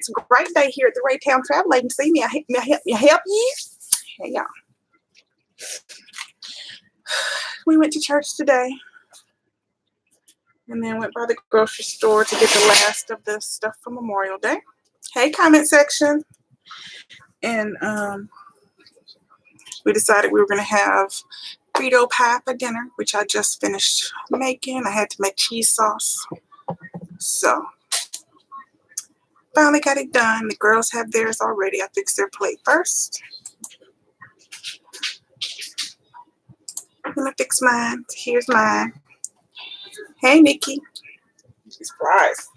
It's a great day here at the Raytown Travel Agency. May I help you? Hey, y'all. We went to church today. And then went by the grocery store to get the last of the stuff for Memorial Day. Hey, comment section. And we decided we were going to have Frito pie for dinner, which I just finished making. I had to make cheese sauce. So, finally got it done. The girls have theirs already. I fixed their plate first. Let me fix mine. Here's mine. Hey, Nikki. She's flies.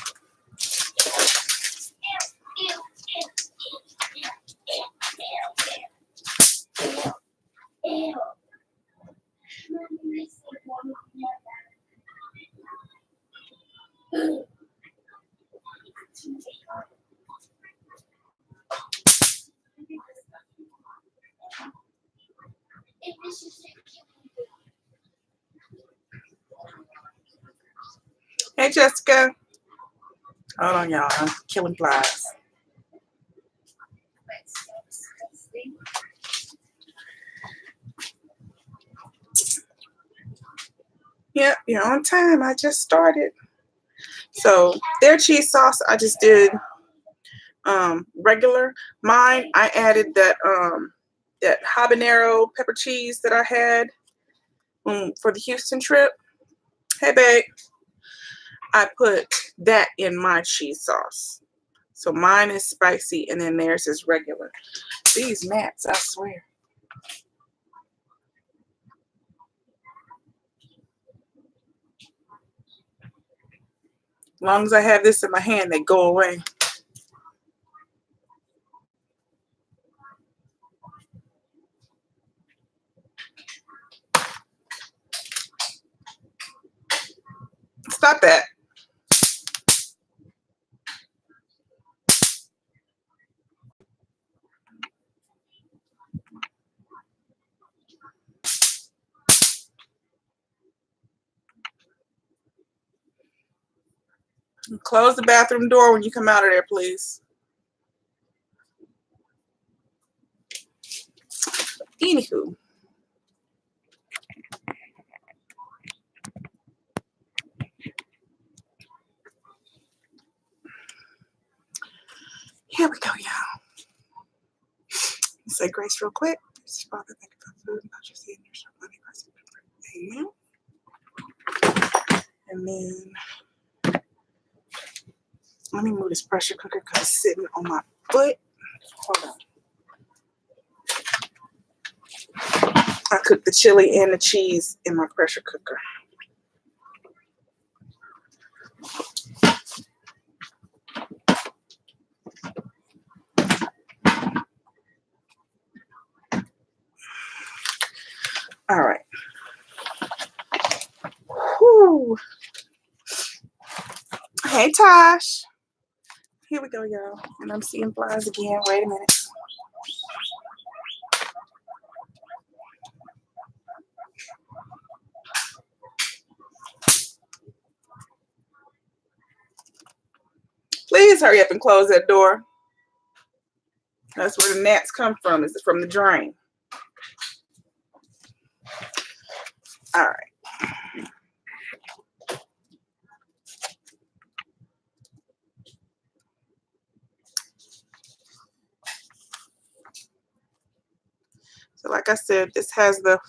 Hey, Jessica. Hold on, y'all. I'm killing flies. Yep, you're on time. I just started. So their cheese sauce, I just did regular. Mine, I added that that habanero pepper cheese that I had for the Houston trip. Hey, babe. I put that in my cheese sauce. So mine is spicy and then theirs is regular. These mats, I swear. As long as I have this in my hand, they go away. Stop that. Close the bathroom door when you come out of there, please. Anywho. Here we go, y'all. Say grace real quick. Father, thank you for food and not just eating your Amen. And then let me move this pressure cooker because it's sitting on my foot. Hold on. I cooked the chili and the cheese in my pressure cooker. All right. Whew. Hey, Tosh. Here we go, y'all. And I'm seeing flies again. Wait a minute. Please hurry up and close that door. That's where the gnats come from. Is from the drain. All right. So like I said, this has the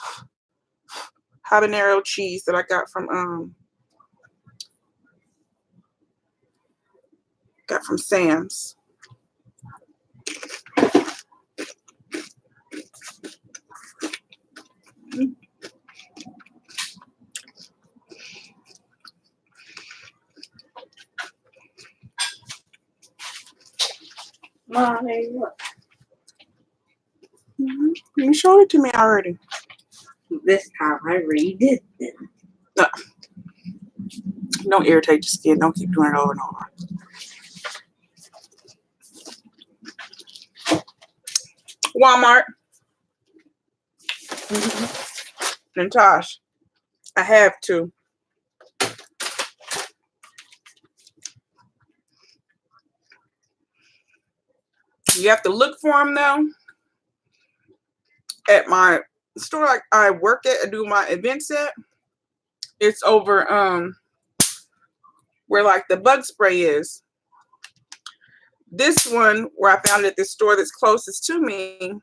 habanero cheese that I got from Sam's. Mom, hey, look. You showed it to me already. This time I redid it. No. Don't irritate your skin. Don't keep doing it over and over. Walmart. And Tosh, I have to. You have to look for them though. At my store I work at, I do my events at. It's over where like the bug spray is. This one where I found it at this store that's closest to me,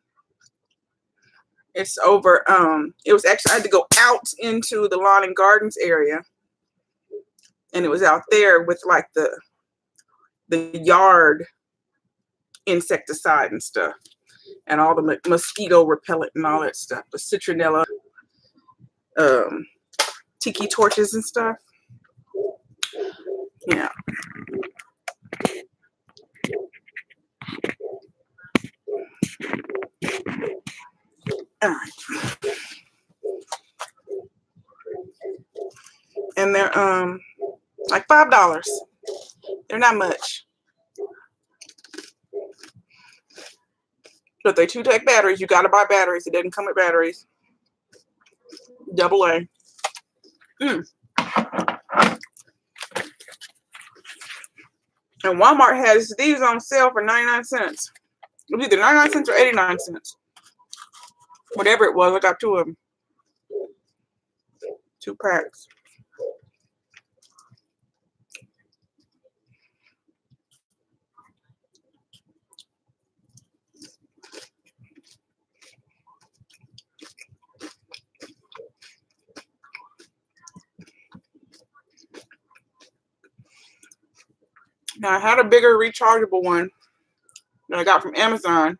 it's over it was actually, I had to go out into the lawn and gardens area, and it was out there with like the yard insecticide and stuff, and all the mosquito repellent and all that stuff, the citronella tiki torches and stuff. Yeah. All right. And they're like $5. They're not much, but they do take batteries. You got to buy batteries. It doesn't come with batteries. Double A. And Walmart has these on sale for 99 cents. It was either 99 cents or 89 cents. Whatever it was, I got 2 of them. 2 packs. Now I had a bigger rechargeable one that I got from Amazon,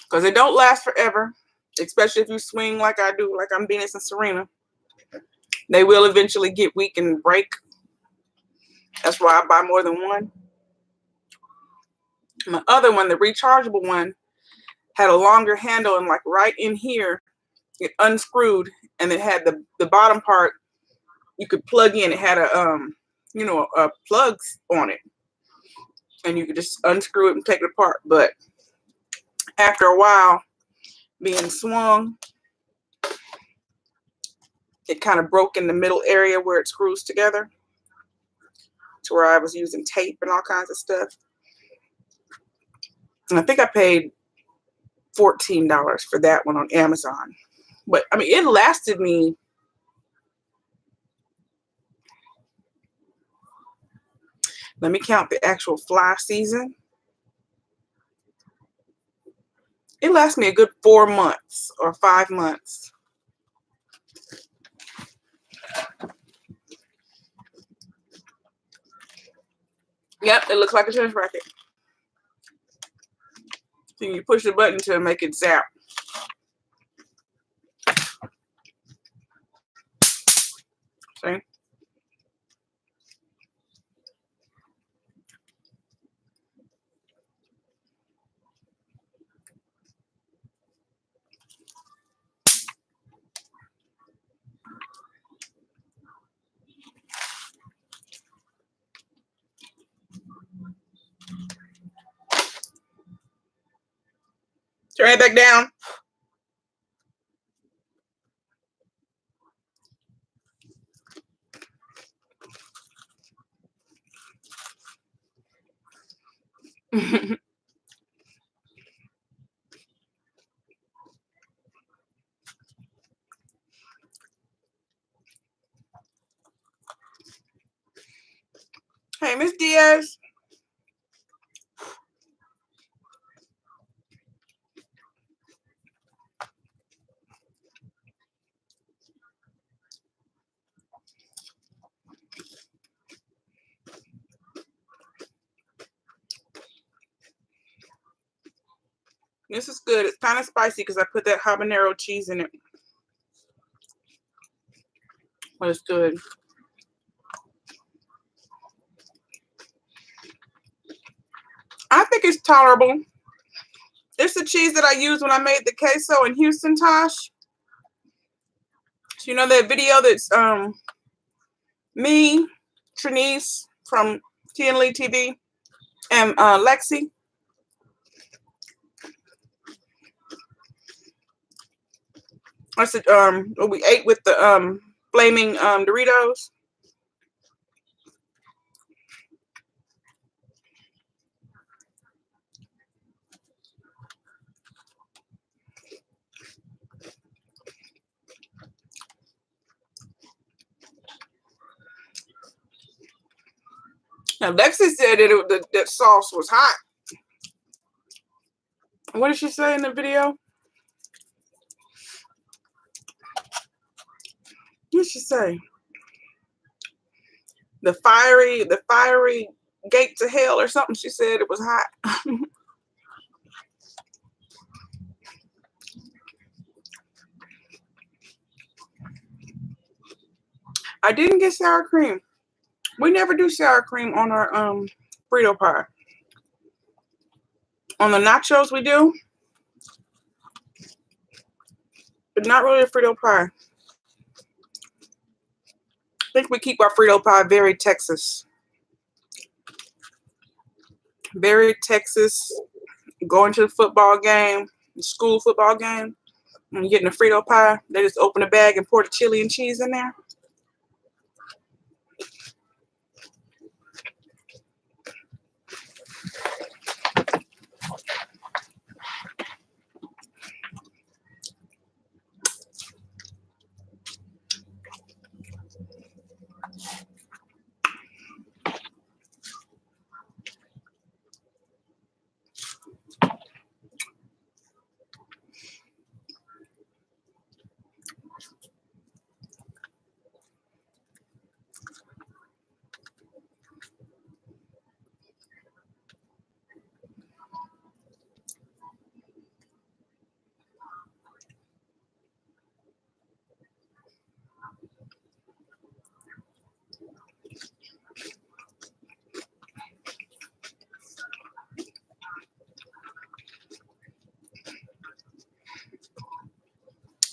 because they don't last forever, especially if you swing like I do, like I'm Venus and Serena. They will eventually get weak and break. That's why I buy more than one. My other one, the rechargeable one, had a longer handle, and like right in here, it unscrewed, and it had the bottom part you could plug in. It had a plugs on it, and you could just unscrew it and take it apart. But after a while being swung, it kind of broke in the middle area where it screws together, to where I was using tape and all kinds of stuff. And I think I paid $14 for that one on Amazon. But I mean, it lasted me, let me count the actual fly season. It lasted me a good 4 months or 5 months. Yep, it looks like a tennis racket. So you push the button to make it zap. See? Turn it back down. Hey, Miss Diaz. This is good. It's kind of spicy because I put that habanero cheese in it. But it's good. I think it's tolerable. It's the cheese that I used when I made the queso in Houston, Tosh. So you know that video that's me, Trinice from TNLE TV, and Lexi. I said we ate with the flaming Doritos. Alexis said that that sauce was hot. What did she say in the video? What did she say? The fiery gate to hell or something. She said it was hot. I didn't get sour cream. We never do sour cream on our Frito pie. On the nachos we do, but not really a Frito pie. I think we keep our Frito pie very Texas. Very Texas. Going to the football game, the school football game, and getting a Frito pie. They just open the bag and pour the chili and cheese in there.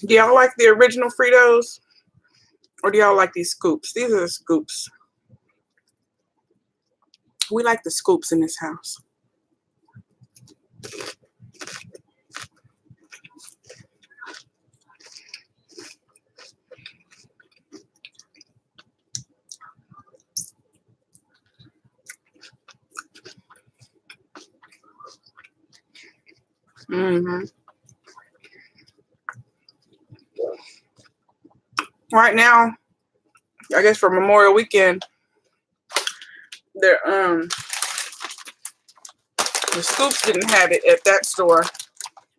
Do y'all like the original Fritos? Or do y'all like these scoops? These are the scoops. We like the scoops in this house. Right now, I guess for Memorial Weekend, the scoops didn't have it at that store,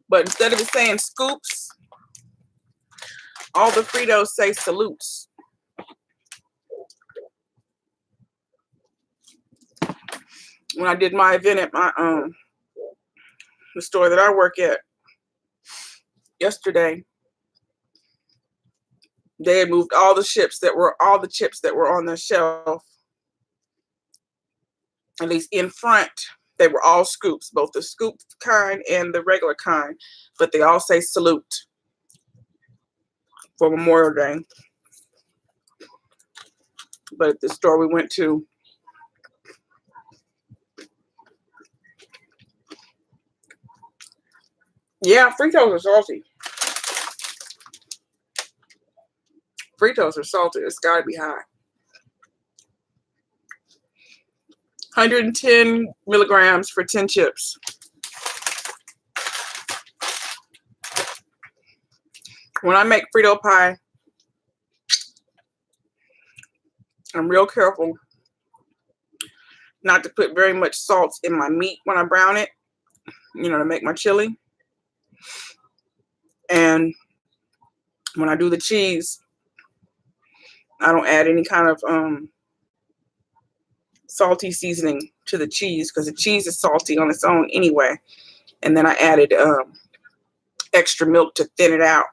but instead of it saying scoops, all the Fritos say salutes. When I did my event at my the store that I work at yesterday, they had moved all the chips that were on the shelf. At least in front, they were all scoops, both the scoop kind and the regular kind, but they all say salute for Memorial Day. But at the store we went to, yeah, Fritos are salty. Fritos are salty. It's got to be high. 110 milligrams for 10 chips. When I make Frito pie, I'm real careful not to put very much salt in my meat when I brown it, to make my chili. And when I do the cheese, I don't add any kind of salty seasoning to the cheese because the cheese is salty on its own anyway. And then I added extra milk to thin it out.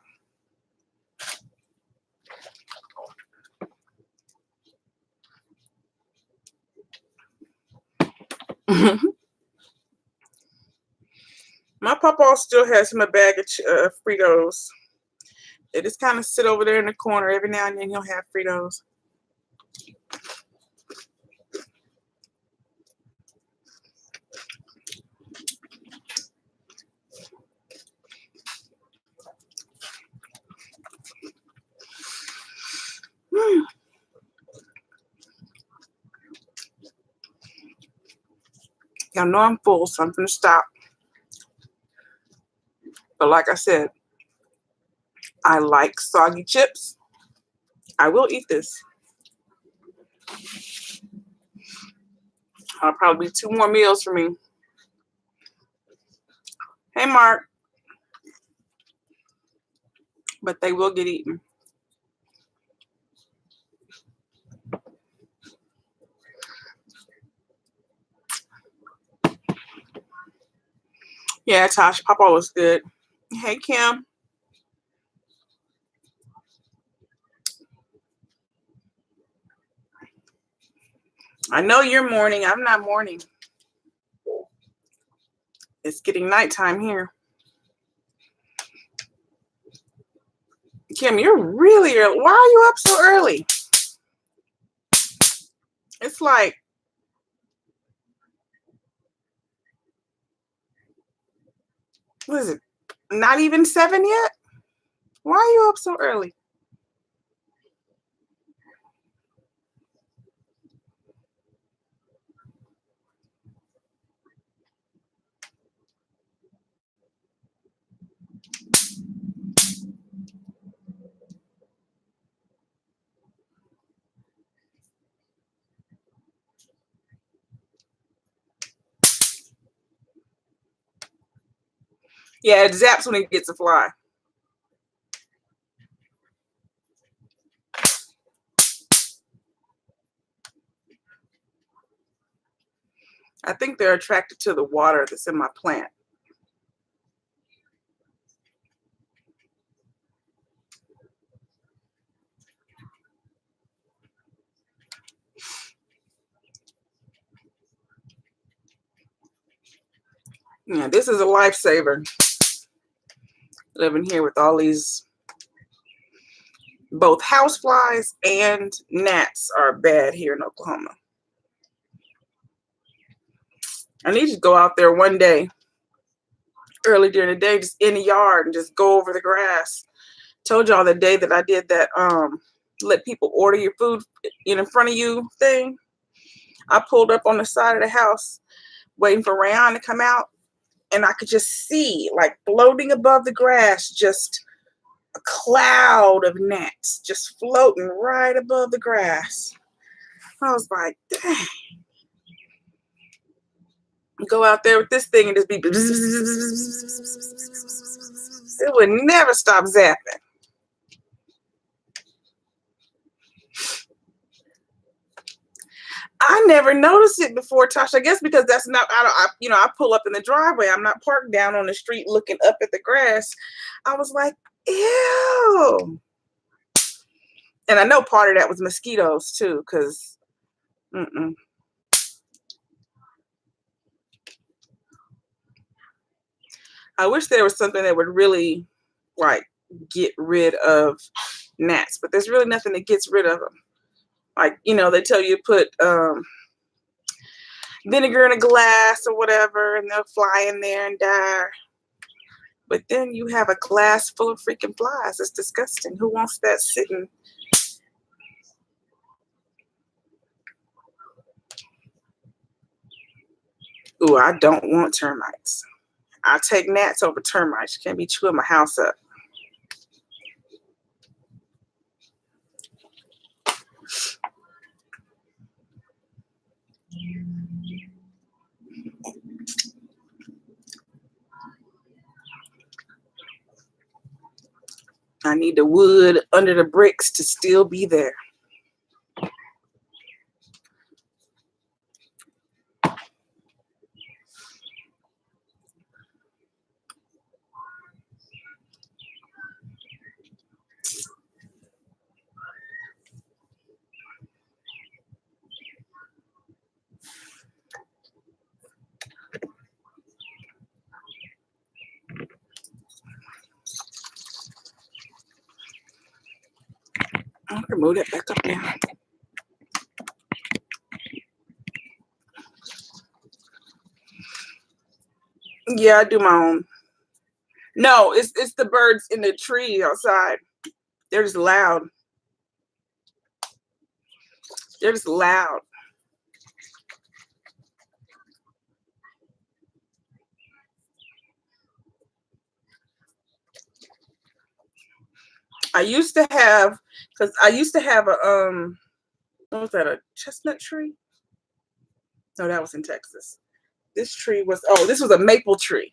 My papa still has him a bag of Fritos. They just kind of sit over there in the corner. Every now and then he'll have Fritos. Y'all know I'm full, so I'm going to stop. But like I said, I like soggy chips. I will eat this. I'll probably be 2 more meals for me. Hey, Mark. But they will get eaten. Yeah, Tosh, Papa was good. Hey, Kim. I know you're mourning. I'm not mourning. It's getting nighttime here. Kim, you're really early. Why are you up so early? It's like, what is it? Not even 7 yet? Why are you up so early? Yeah, it zaps when it gets a fly. I think they're attracted to the water that's in my plant. Yeah, this is a lifesaver. Living here with all these, both houseflies and gnats are bad here in Oklahoma. I need to go out there one day, early during the day, just in the yard and just go over the grass. Told y'all the day that I did that let people order your food in front of you thing. I pulled up on the side of the house waiting for Rayon to come out, and I could just see, like, floating above the grass, just a cloud of gnats just floating right above the grass. I was like, dang. Go out there with this thing and just be, it would never stop zapping. I never noticed it before, Tasha. I guess because that's not, I pull up in the driveway. I'm not parked down on the street looking up at the grass. I was like, ew. And I know part of that was mosquitoes too, because I wish there was something that would really, like, get rid of gnats, but there's really nothing that gets rid of them. Like, they tell you to put vinegar in a glass or whatever, and they'll fly in there and die. But then you have a glass full of freaking flies. It's disgusting. Who wants that sitting? Ooh, I don't want termites. I'll take gnats over termites. You can't be chewing my house up. I need the wood under the bricks to still be there. I'm gonna move that back up now. Yeah, I do my own. No, it's the birds in the tree outside. They're just loud. They're just loud. I used to have a what was that, a chestnut tree? No, that was in Texas. This tree was, oh, this was a maple tree.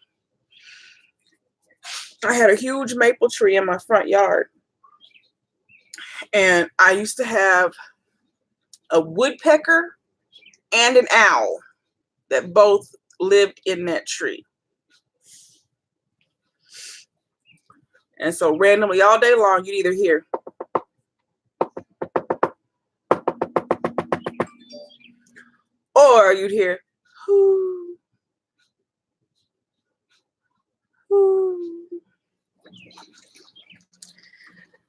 I had a huge maple tree in my front yard. And I used to have a woodpecker and an owl that both lived in that tree. And so randomly all day long, you'd either hear or you'd hear hoo, hoo.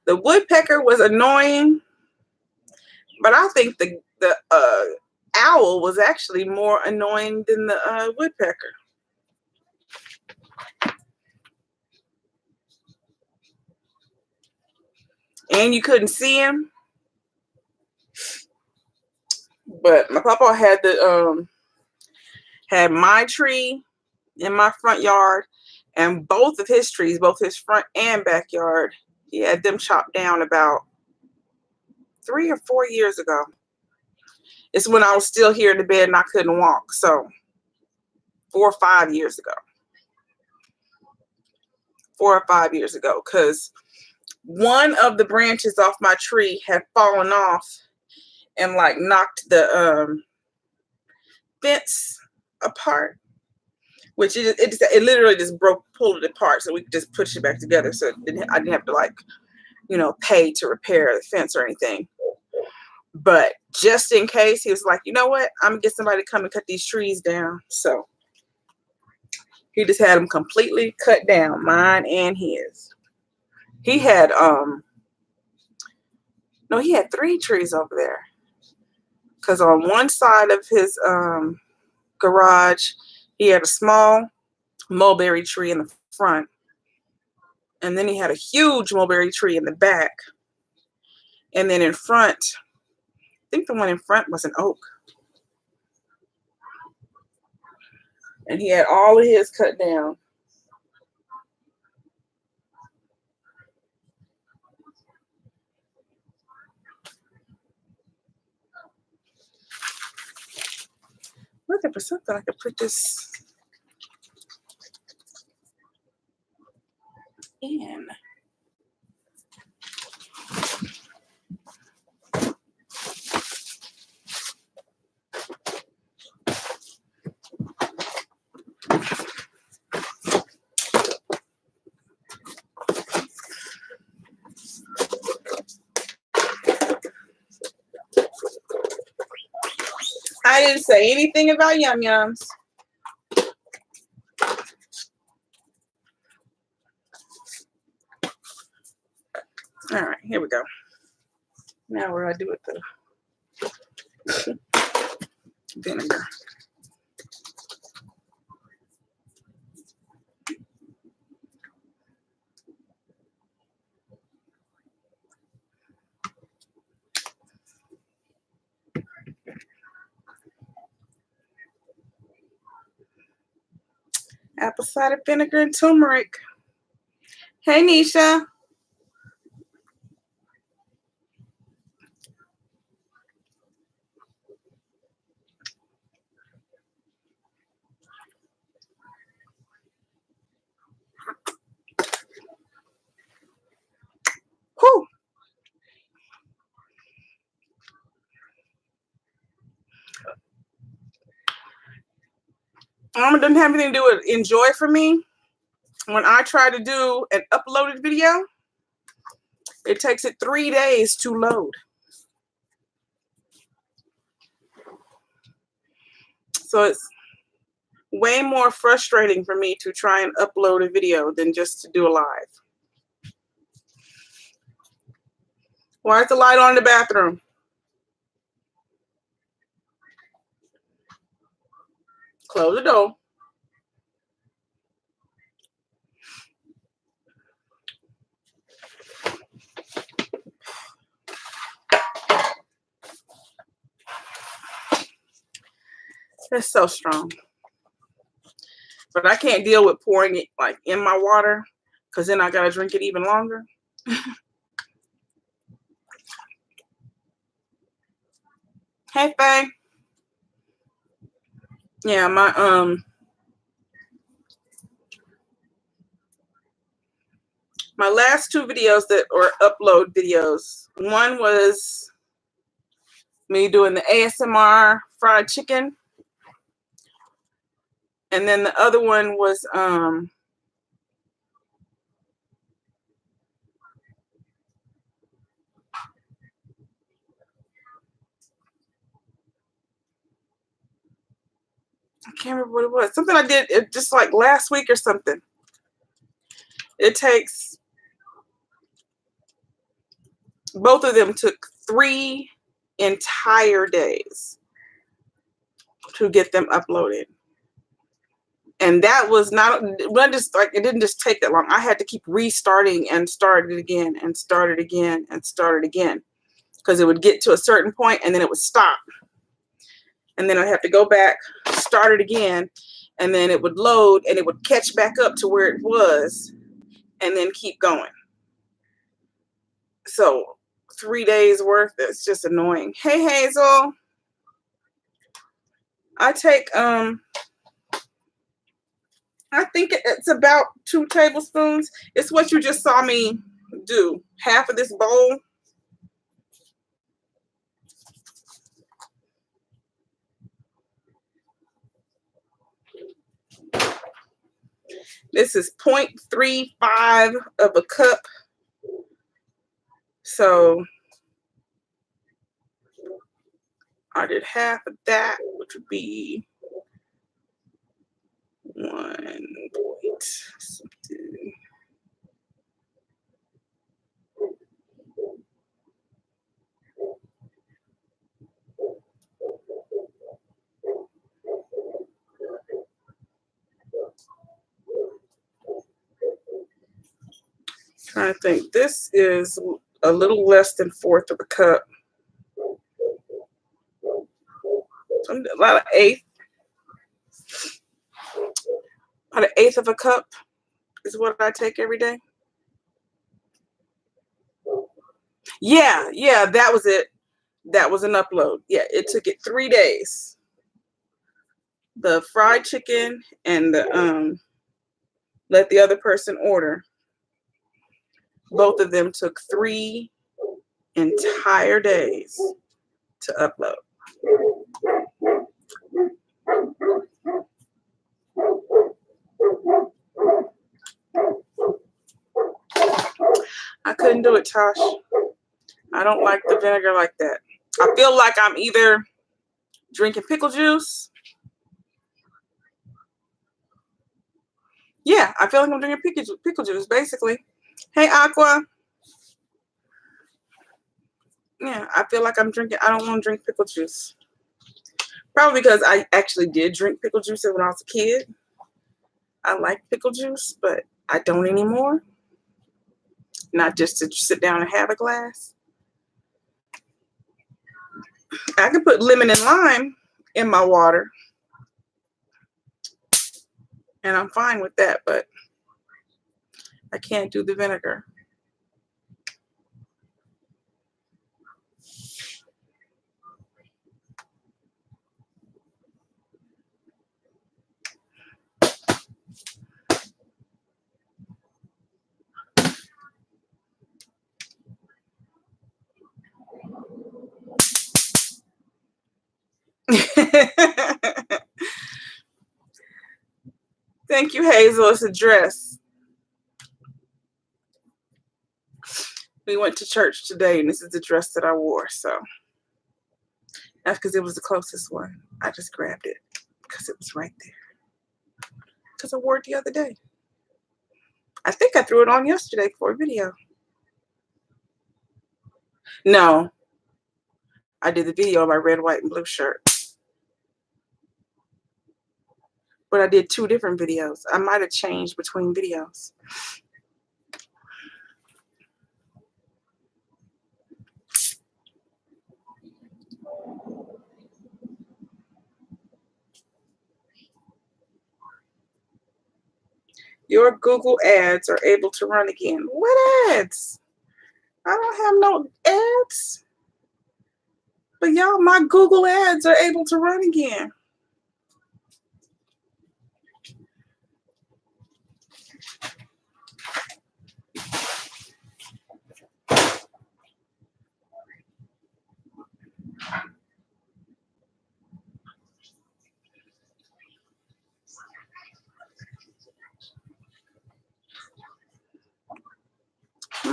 The woodpecker was annoying, but I think the owl was actually more annoying than the woodpecker. And you couldn't see him. But my papa had my tree in my front yard, and both of his trees, both his front and backyard, he had them chopped down about 3 or 4 years ago. It's when I was still here in the bed and I couldn't walk. So 4 or 5 years ago. 4 or 5 years ago, because one of the branches off my tree had fallen off and like knocked the fence apart, which it literally just pulled it apart, so we could just push it back together. So I didn't have to like, pay to repair the fence or anything. But just in case, he was like, you know what, I'm gonna get somebody to come and cut these trees down. So he just had them completely cut down, mine and his. He had he had 3 trees over there. Because on one side of his garage, he had a small mulberry tree in the front. And then he had a huge mulberry tree in the back. And then in front, I think the one in front was an oak. And he had all of his cut down. Looking for something I could put this in. I didn't say anything about yum yums. All right, here we go. Now what do I do with the vinegar? Apple cider vinegar and turmeric. Hey, Nisha. Whew. It doesn't have anything to do with enjoy for me. When I try to do an uploaded video, it takes it 3 days to load. So it's way more frustrating for me to try and upload a video than just to do a live. Why is the light on in the bathroom? Close the door. It's so strong. But I can't deal with pouring it like in my water, because then I gotta drink it even longer. Hey, Faye. Yeah, my last two videos that or upload videos. One was me doing the ASMR fried chicken. And then the other one was I can't remember what it was. Something I did just like last week or something. It takes, both of them took 3 entire days to get them uploaded. And that was not just like, it didn't just take that long. I had to keep restarting and start it again and start it again and start it again, because it would get to a certain point and then it would stop. And then I'd have to go back, start it again, and then it would load and it would catch back up to where it was and then keep going. So 3 days worth, it's just annoying. Hey, Hazel. I take, I think it's about 2 tablespoons. It's what you just saw me do. Half of this bowl. This is 0.35 of a cup. So I did half of that, which would be 1 point something. Trying to think. This is a little less than 1/4 of a cup. About an 1/8 of a cup is what I take every day. Yeah, that was it. That was an upload. Yeah, it took it 3 days. The fried chicken and the let the other person order. Both of them took 3 entire days to upload. I couldn't do it, Tosh. I don't like the vinegar like that. I feel like I'm either drinking pickle juice. Yeah, I feel like I'm drinking pickle juice, basically. Hey, Aqua. Yeah, I feel like I'm drinking. I don't want to drink pickle juice. Probably because I actually did drink pickle juice when I was a kid. I like pickle juice, but I don't anymore. Not just to sit down and have a glass. I can put lemon and lime in my water, and I'm fine with that, but I can't do the vinegar. Thank you, Hazel. It's a dress. We went to church today, and this is the dress that I wore. So that's because it was the closest one. I just grabbed it because it was right there. Because I wore it the other day. I think I threw it on yesterday for a video. No. I did the video of my red, white, and blue shirt. But I did 2 different videos. I might have changed between videos. Your Google ads are able to run again. What ads? I don't have no ads. But y'all, my Google ads are able to run again.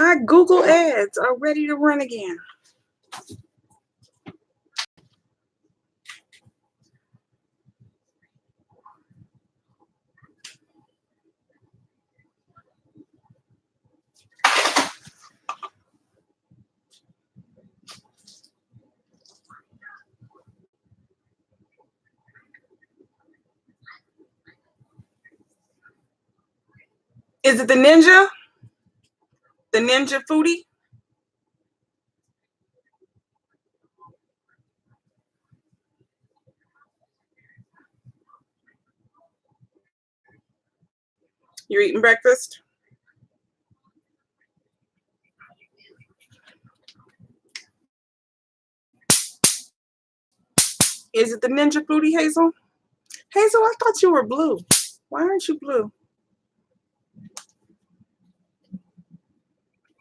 My Google ads are ready to run again. Is it the Ninja? The Ninja Foodie? You're eating breakfast? Is it the Ninja Foodie, Hazel? Hazel, I thought you were blue. Why aren't you blue?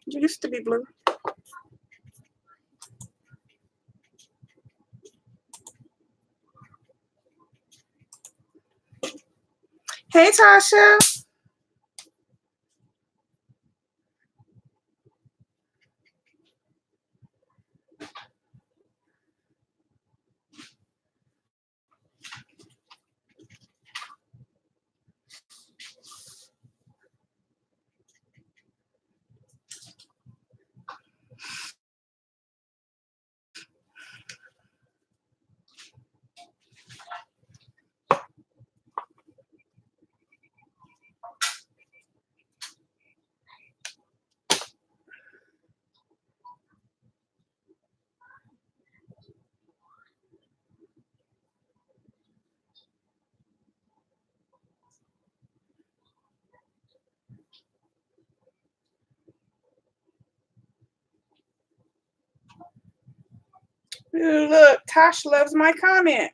You used to be blue. Hey, Tasha. Ooh, look, Tosh loves my comment.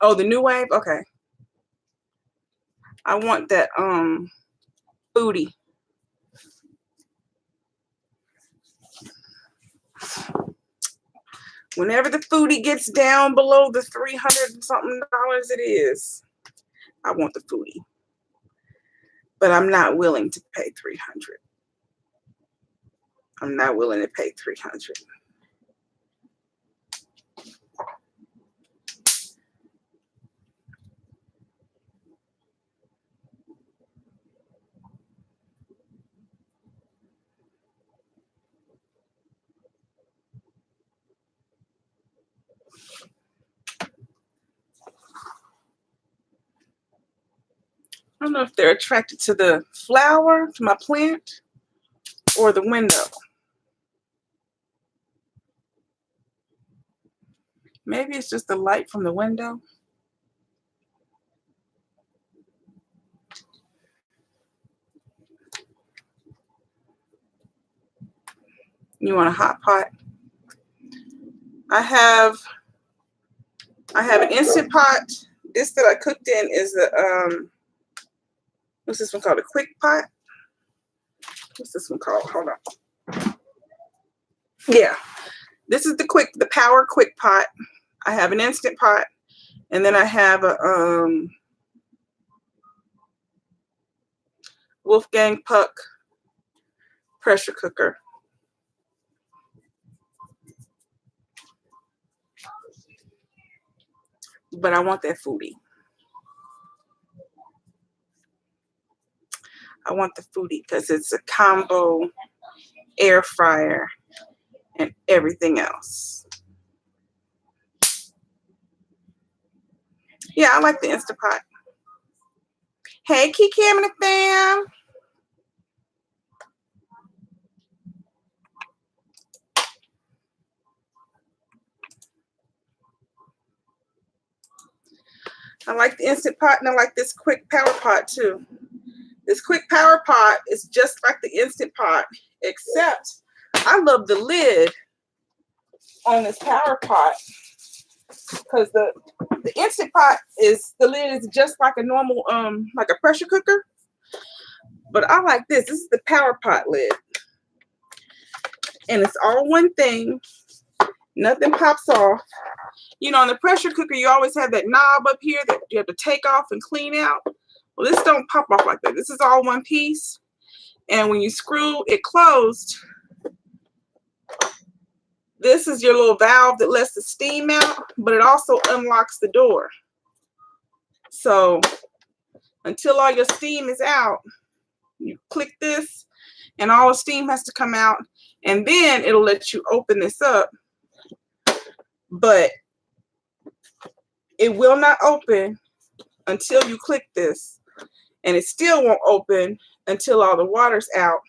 Oh, the new wave? Okay. I want that foodie. Whenever the foodie gets down below the $300 and something it is, I want the foodie. But I'm not willing to pay $300. I'm not willing to pay $300. I don't know if they're attracted to the flower, to my plant, or the window. Maybe it's just the light from the window. You want a hot pot? I have an Instant Pot. This that I cooked in is the what's this one called? A Quick Pot? What's this one called? Hold on. Yeah. This is the Power Quick Pot. I have an Instant Pot, and then I have a Wolfgang Puck pressure cooker. But I want that foodie. I want the foodie because it's a combo air fryer and everything else. Yeah, I like the Instant Pot. Hey, Kiki and the fam. I like the Instant Pot, and I like this Quick Power Pot too. This Quick Power Pot is just like the Instant Pot, except I love the lid on this Power Pot because the Instant Pot the lid is just like a normal like a pressure cooker, but I like this. This is the Power Pot lid, and it's all one thing. Nothing pops off. You know, in the pressure cooker, you always have that knob up here that you have to take off and clean out. Well, this don't pop off like that. This is all one piece. And when you screw it closed, this is your little valve that lets the steam out, but it also unlocks the door. So until all your steam is out, you click this and all the steam has to come out, and then it'll let you open this up. But it will not open until you click this, and it still won't open until all the water's out.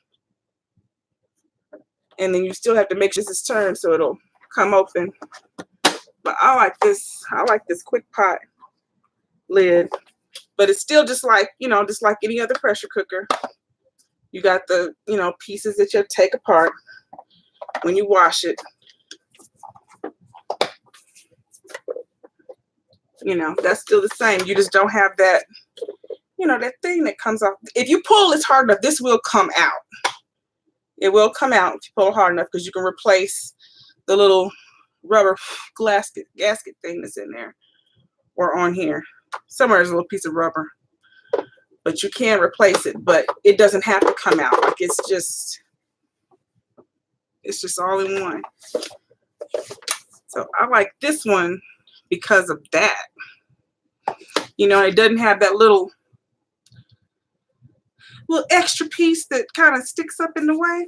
And then you still have to make sure this is turned so it'll come open. But I like this quick pot lid. But it's still just like, just like any other pressure cooker. You got the, pieces that you take apart when you wash it. That's still the same. You just don't have that, that thing that comes off. If you pull this hard enough, this will come out. It will come out if you pull hard enough, because you can replace the little rubber gasket thing that's in there or on here. Somewhere there's a little piece of rubber. But you can replace it, but it doesn't have to come out. Like it's just all in one. So I like this one because of that. It doesn't have that little extra piece that kind of sticks up in the way.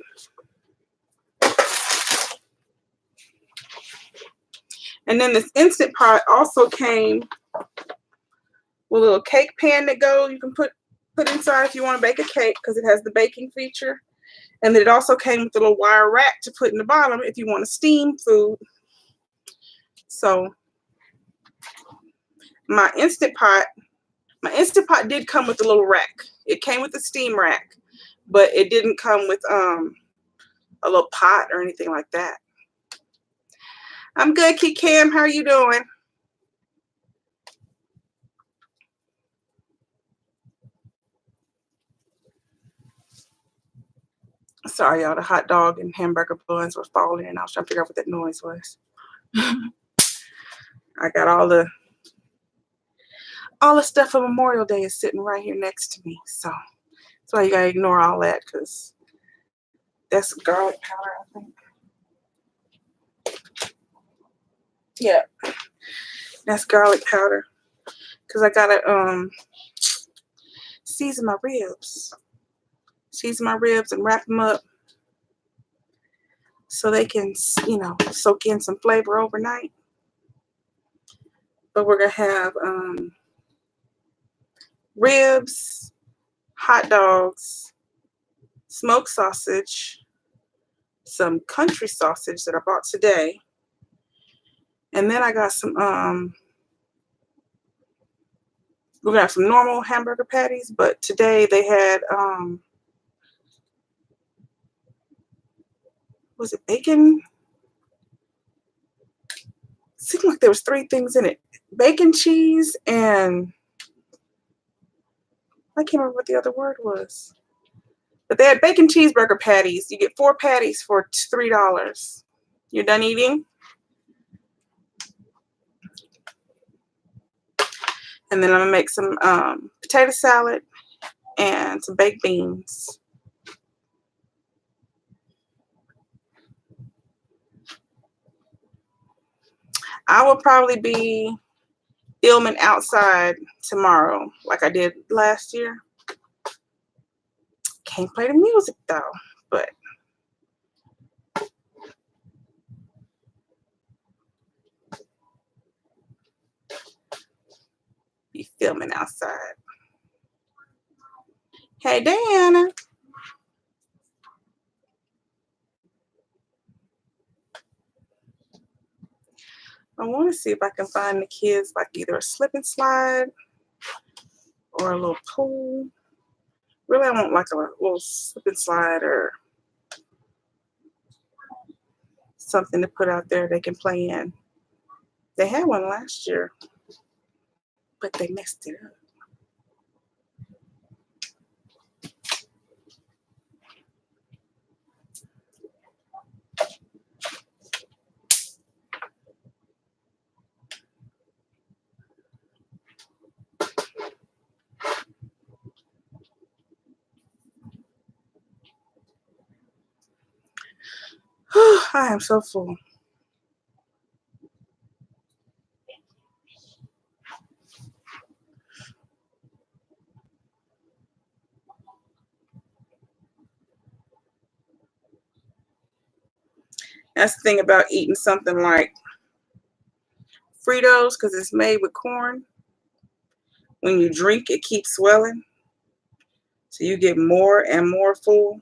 And then this Instant Pot also came with a little cake pan that you can put inside if you want to bake a cake, because it has the baking feature. And then it also came with a little wire rack to put in the bottom if you want to steam food. So my Instant Pot did come with a little rack. It came with a steam rack, but it didn't come with a little pot or anything like that. I'm good, Key Cam. How are you doing? Sorry, y'all. The hot dog and hamburger buns were falling, and I was trying to figure out what that noise was. I got all the stuff for Memorial Day is sitting right here next to me, so that's why you gotta ignore all that, because that's garlic powder, I think. Yeah, that's garlic powder, because I gotta season my ribs and wrap them up so they can, soak in some flavor overnight. But we're gonna have ribs, hot dogs, smoked sausage, some country sausage that I bought today, and then I got some we're gonna have some normal hamburger patties, but today they had was it bacon? It seemed like there was 3 things in it: bacon, cheese, and I can't remember what the other word was. But they had bacon cheeseburger patties. You get 4 patties for $3. You're done eating? And then I'm gonna make some potato salad and some baked beans. I will probably be filming outside tomorrow, like I did last year. Can't play the music though, but be filming outside. Hey, Diana. I want to see if I can find the kids like either a slip and slide or a little pool. Really, I want like a little slip and slide or something to put out there they can play in. They had one last year, but they messed it up. I am so full. That's the thing about eating something like Fritos, because it's made with corn. When you drink, it keeps swelling. So you get more and more full.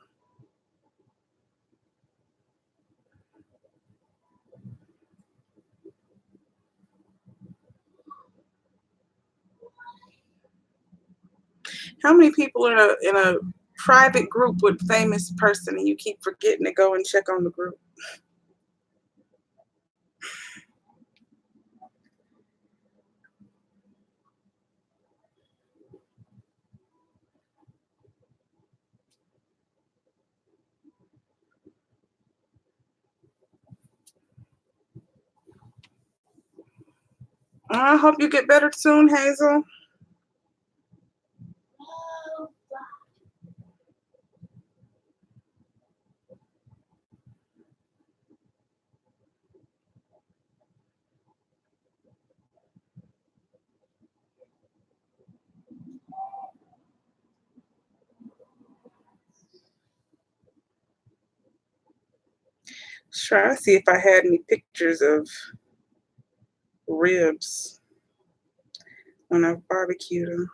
How many people in a private group with famous person and you keep forgetting to go and check on the group? I hope you get better soon, Hazel. Try to see if I had any pictures of ribs when I barbecued them.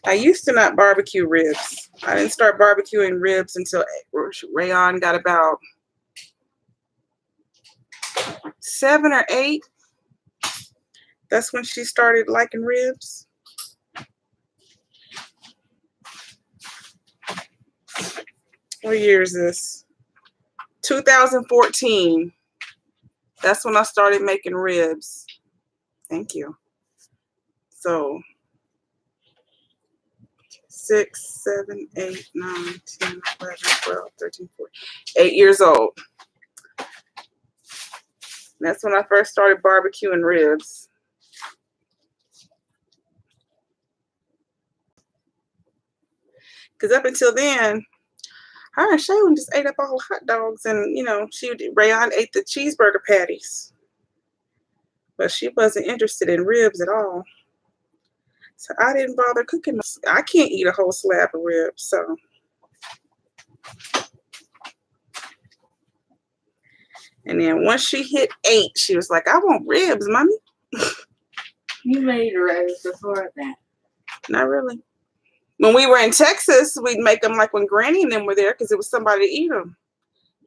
I used to not barbecue ribs. I didn't start barbecuing ribs until Rayon got about 7 or 8. That's when she started liking ribs. What year is this? 2014. That's when I started making ribs. Thank you. So 6, 7, 8, 9, 10, 11, 12, 13, 14. 8 years old. That's when I first started barbecuing ribs. Because up until then, her and Shaylin just ate up all the hot dogs, and Rayon ate the cheeseburger patties. But she wasn't interested in ribs at all. So I didn't bother cooking them. I can't eat a whole slab of ribs, so. And then once she hit 8, she was like, I want ribs, mommy. You made ribs before that. Not really. When we were in Texas, we'd make them like when Granny and them were there because it was somebody to eat them.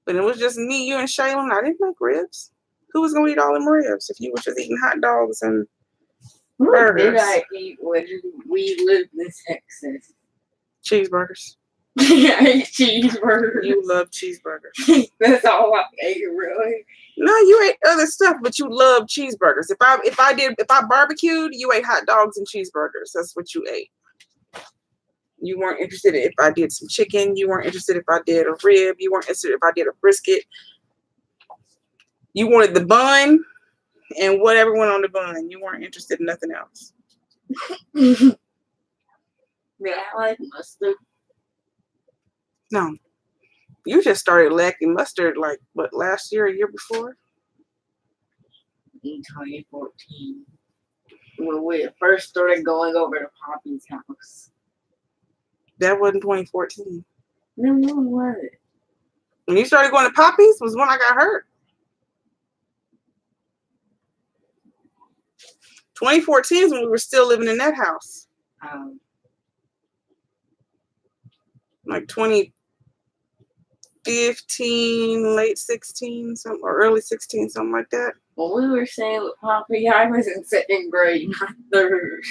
But it was just me, you, and Shaylin. I didn't make ribs. Who was going to eat all them ribs if you were just eating hot dogs and burgers? What did I eat when we lived in Texas? Cheeseburgers. I ate cheeseburgers. You love cheeseburgers. That's all I ate, really. No, you ate other stuff, but you love cheeseburgers. If I barbecued, you ate hot dogs and cheeseburgers. That's what you ate. You weren't interested if I did some chicken. You weren't interested if I did a rib. You weren't interested if I did a brisket. You wanted the bun and whatever went on the bun. You weren't interested in nothing else. Yeah, I like mustard. No. You just started liking mustard like, what, last year or year before? In 2014. When we first started going over to Poppy's house. That wasn't 2014. No, what? When you started going to Poppy's was when I got hurt. 2014 is when we were still living in that house. Like 2015, late 16, or early 16, something like that. When we were staying with Poppy, I was in 2nd grade, not 3rd.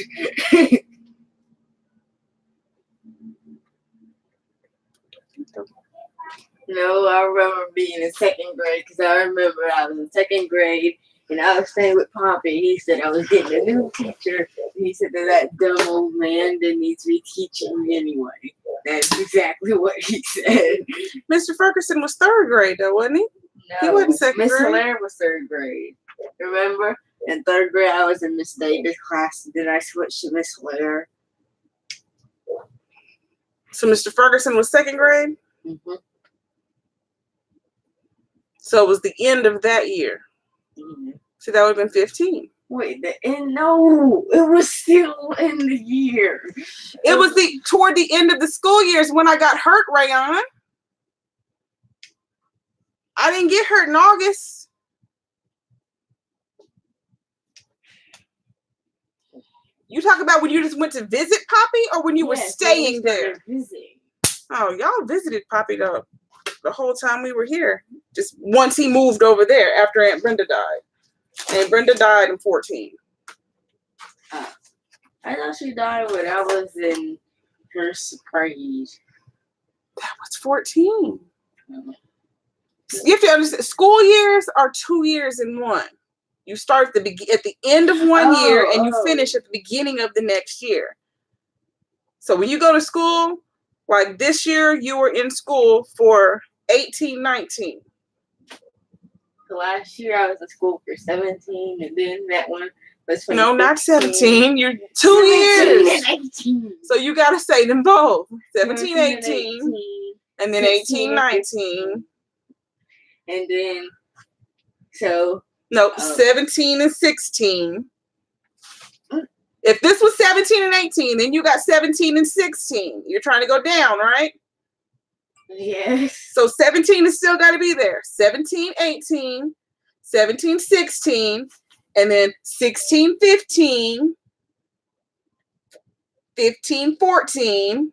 No, I remember being in 2nd grade because I remember I was in 2nd grade and I was staying with Poppy. He said I was getting a new teacher. He said that dumb old man didn't need to be teaching me anyway. That's exactly what he said. Mr. Ferguson was 3rd grade, though, wasn't he? No, he wasn't 2nd grade. Miss Hilaire was 3rd grade. Remember? In 3rd grade, I was in Miss Davis' class. Then I switched to Miss Hilaire. So Mr. Ferguson was 2nd grade? Mm-hmm. So it was the end of that year. Yeah. So that would have been 15. Wait, the end? No, it was still in the year. It was toward the end of the school years when I got hurt, Rayon. I didn't get hurt in August. You talk about when you just went to visit Poppy or when you were staying there? Visiting. Oh, y'all visited Poppy the whole time we were here. Just once he moved over there after Aunt Brenda died. And Brenda died in 14. I thought she died when I was in first grade. That was 14. You have to understand, school years are 2 years in one. You start at the end of one year and you finish at the beginning of the next year. So when you go to school, like this year, you were in school for 18-19. Last year I was in school for 17, and then that one was for no, not 17. You're 2 years. And 18. So you got to say them both. 17, 18, 18, and then 18, 19. And then, so. No, 17 and 16. If this was 17 and 18, then you got 17 and 16. You're trying to go down, right? Yes. So 17 is still got to be there. 17, 18, 17, 16, and then 16, 15, 15, 14.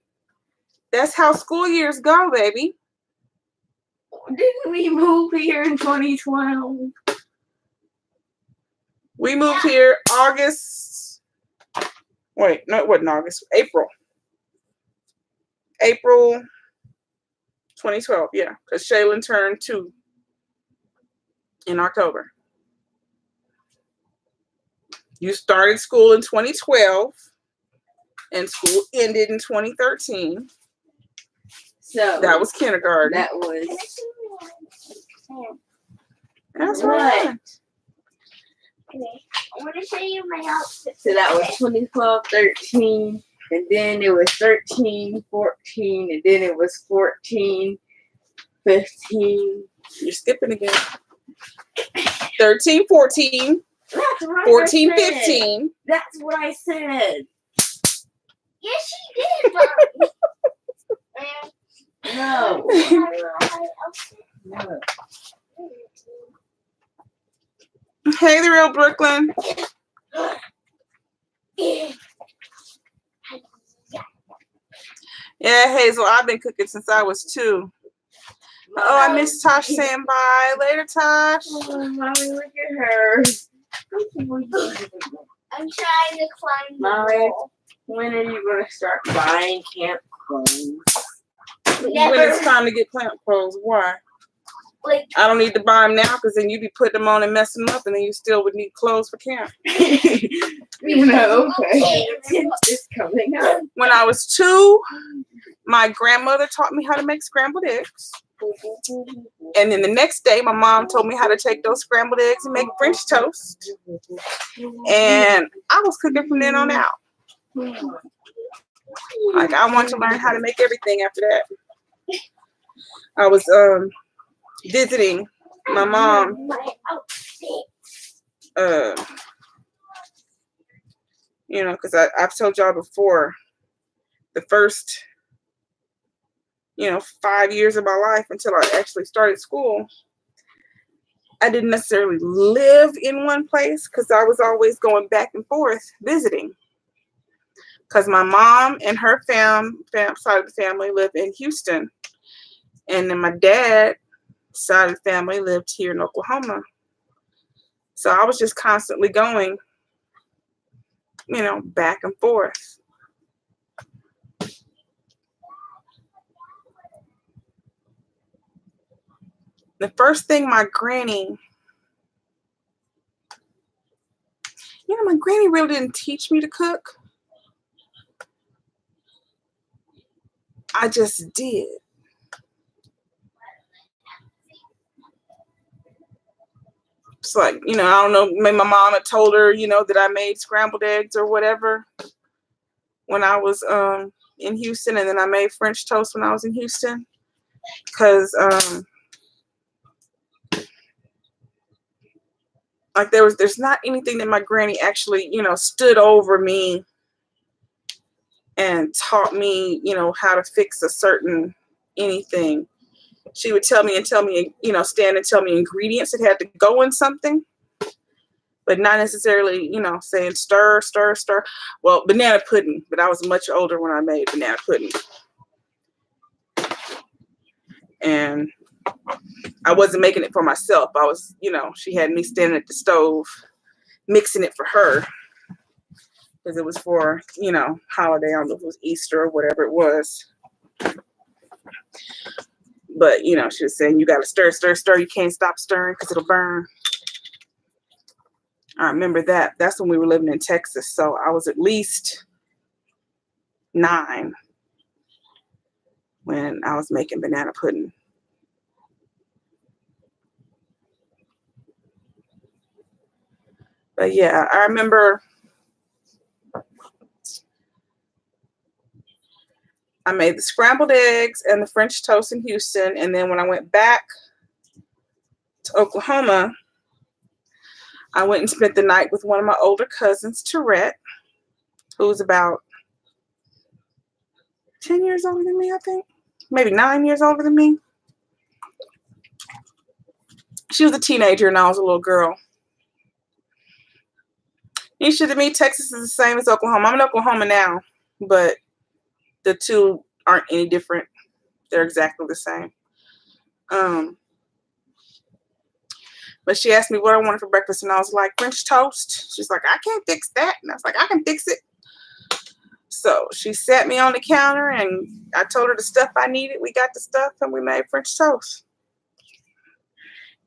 That's how school years go, baby. Didn't we move here in 2012? We moved here August. Wait, no, it wasn't August. April 2012, yeah, because Shaylin turned 2 in October. You started school in 2012, and school ended in 2013. So that was kindergarten. That was. That's right. I want to show you my outfit. So that was 2012, 13. And then it was 13, 14, and then it was 14, 15. You're skipping again. 13, 14, That's right. 14, 15. That's what I said. Yes, she did, Mommy. No. No. Hey, the real Brooklyn. Yeah, Hazel, I've been cooking since I was 2. Oh, I miss Tosh saying bye. Later, Tosh. Oh, Mommy, look at her. I'm trying to climb the Mommy, wall. when are you going to start buying camp clothes? When it's time to get camp clothes, why? Like, I don't need to buy them now because then you'd be putting them on and messing them up, and then you still would need clothes for camp. You know, okay. It's coming up. When I was 2, my grandmother taught me how to make scrambled eggs. And then the next day, my mom told me how to take those scrambled eggs and make French toast. And I was cooking from then on out. Like, I wanted to learn how to make everything after that. I was visiting my mom. You know, because I've told y'all before, the first, 5 years of my life until I actually started school, I didn't necessarily live in one place because I was always going back and forth visiting. Because my mom and her side of the family lived in Houston. And then my dad side of the family lived here in Oklahoma. So I was just constantly going, back and forth. The first thing my granny really didn't teach me to cook. I just did. It's like, I don't know, maybe my mom had told her, that I made scrambled eggs or whatever when I was in Houston, and then I made French toast when I was in Houston. Because like there's not anything that my granny actually, stood over me and taught me, how to fix a certain anything. She would tell me, stand and tell me ingredients that had to go in something, but not necessarily, saying stir, stir, stir. Well, banana pudding, but I was much older when I made banana pudding. And I wasn't making it for myself. I was, she had me standing at the stove mixing it for her because it was for, holiday. I don't know if it was Easter or whatever it was. But, she was saying, you got to stir, stir, stir. You can't stop stirring because it'll burn. I remember that. That's when we were living in Texas. So I was at least 9 when I was making banana pudding. But yeah, I remember I made the scrambled eggs and the French toast in Houston. And then when I went back to Oklahoma, I went and spent the night with one of my older cousins, Tourette, who's about 10 years older than me, I think. Maybe 9 years older than me. She was a teenager and I was a little girl. To me, Texas is the same as Oklahoma. I'm in Oklahoma now, but the two aren't any different. They're exactly the same. But she asked me what I wanted for breakfast, and I was like, French toast. She's like, I can't fix that. And I was like, I can fix it. So she sat me on the counter, and I told her the stuff I needed. We got the stuff, and we made French toast.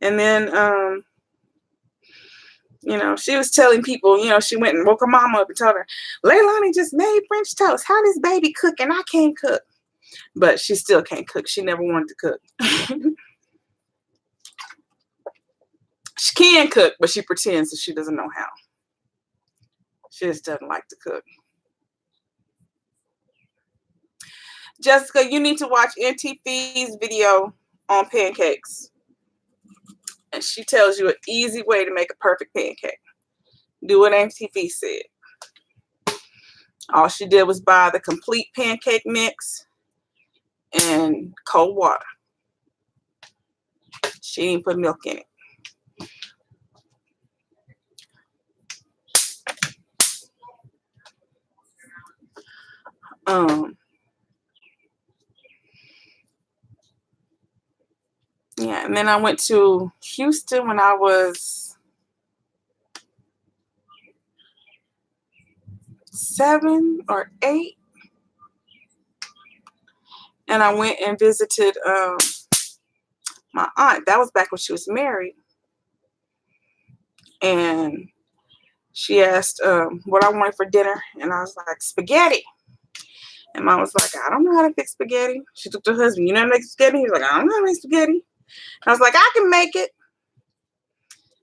And then, she was telling people, she went and woke her mama up and told her, Leilani just made French toast. How does baby cook? And I can't cook. But she still can't cook. She never wanted to cook. She can cook, but she pretends that she doesn't know how. She just doesn't like to cook. Jessica, you need to watch Auntie Fee's video on pancakes. And she tells you an easy way to make a perfect pancake. Do what Auntie Fee said. All she did was buy the complete pancake mix and cold water. She didn't put milk in it. Yeah, and then I went to Houston when I was 7 or 8. And I went and visited my aunt. That was back when she was married. And she asked what I wanted for dinner. And I was like, spaghetti. And Mom was like, I don't know how to fix spaghetti. She took to her husband, you know how to make spaghetti? He was like, I don't know how to make spaghetti. And I was like, I can make it.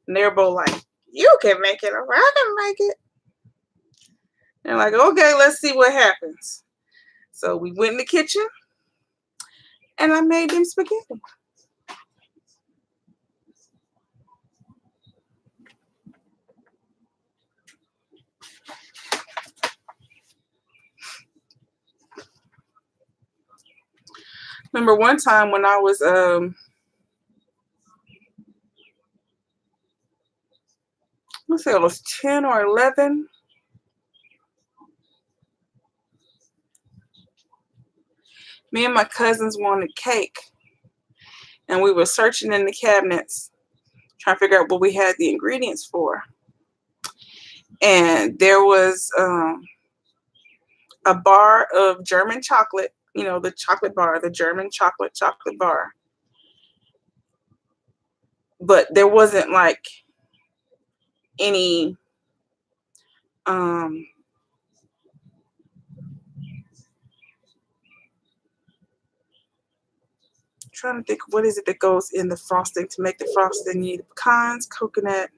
And they were both like, you can make it. I was like, I can make it. And they're like, okay, let's see what happens. So we went in the kitchen and I made them spaghetti. Remember one time when I was let's say I was 10 or 11. Me and my cousins wanted cake. And we were searching in the cabinets, trying to figure out what we had the ingredients for. And there was a bar of German chocolate, the chocolate bar, the German chocolate bar. But there wasn't like any trying to think, what is it that goes in the frosting to make the frosting? You need pecans, coconut,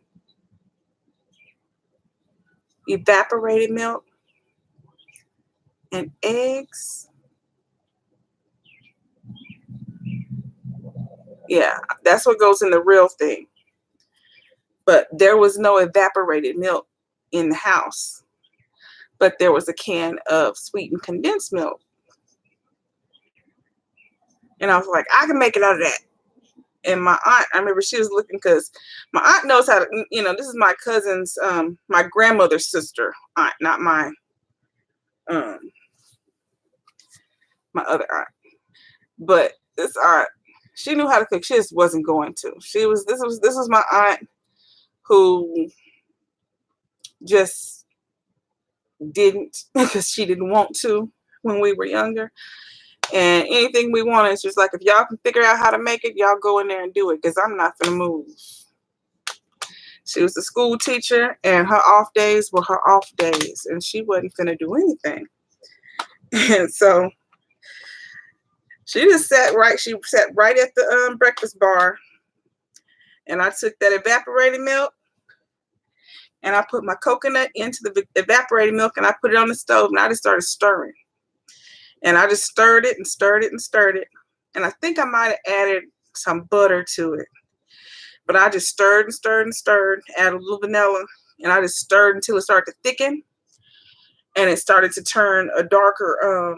evaporated milk, and eggs. Yeah, that's what goes in the real thing. but there was no evaporated milk in the house. But there was a can of sweetened condensed milk. And I was like, I can make it out of that. And my aunt, I remember she was looking, because my aunt knows how to, this is my cousin's, my grandmother's sister aunt, not my other aunt. But this aunt, she knew how to cook. She just wasn't going to. This was my aunt who just didn't, because she didn't want to when we were younger. And anything we wanted, it's just like, if y'all can figure out how to make it, y'all go in there and do it, because I'm not gonna move. She was a school teacher, and her off days were her off days, and she wasn't gonna do anything. And so she sat right at the breakfast bar, and I took that evaporated milk, and I put my coconut into the evaporated milk, and I put it on the stove, and I just started stirring. And I just stirred it and stirred it and stirred it. And I think I might have added some butter to it. But I just stirred and stirred and stirred, added a little vanilla, and I just stirred until it started to thicken. And it started to turn a darker,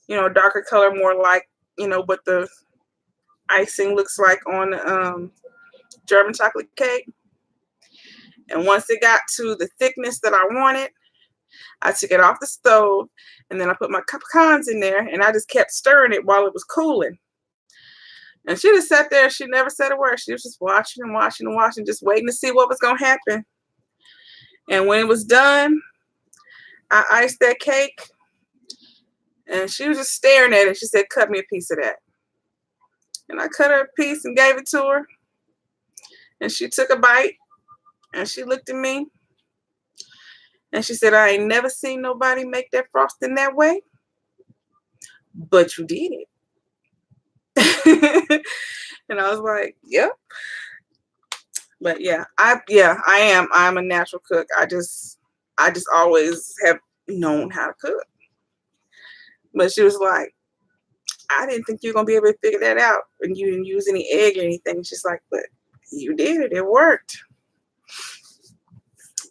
darker color, more like, what the icing looks like on German chocolate cake. And once it got to the thickness that I wanted, I took it off the stove, and then I put my pecans in there, and I just kept stirring it while it was cooling. And she just sat there. She never said a word. She was just watching and watching and watching, just waiting to see what was going to happen. And when it was done, I iced that cake, and she was just staring at it. She said, cut me a piece of that. And I cut her a piece and gave it to her. And she took a bite, and she looked at me. And she said, I ain't never seen nobody make that frosting that way, but you did it. And I was like, yep. But yeah, I'm a natural cook. I just always have known how to cook. But she was like, I didn't think you were going to be able to figure that out. And you didn't use any egg or anything. She's like, but you did it. It worked.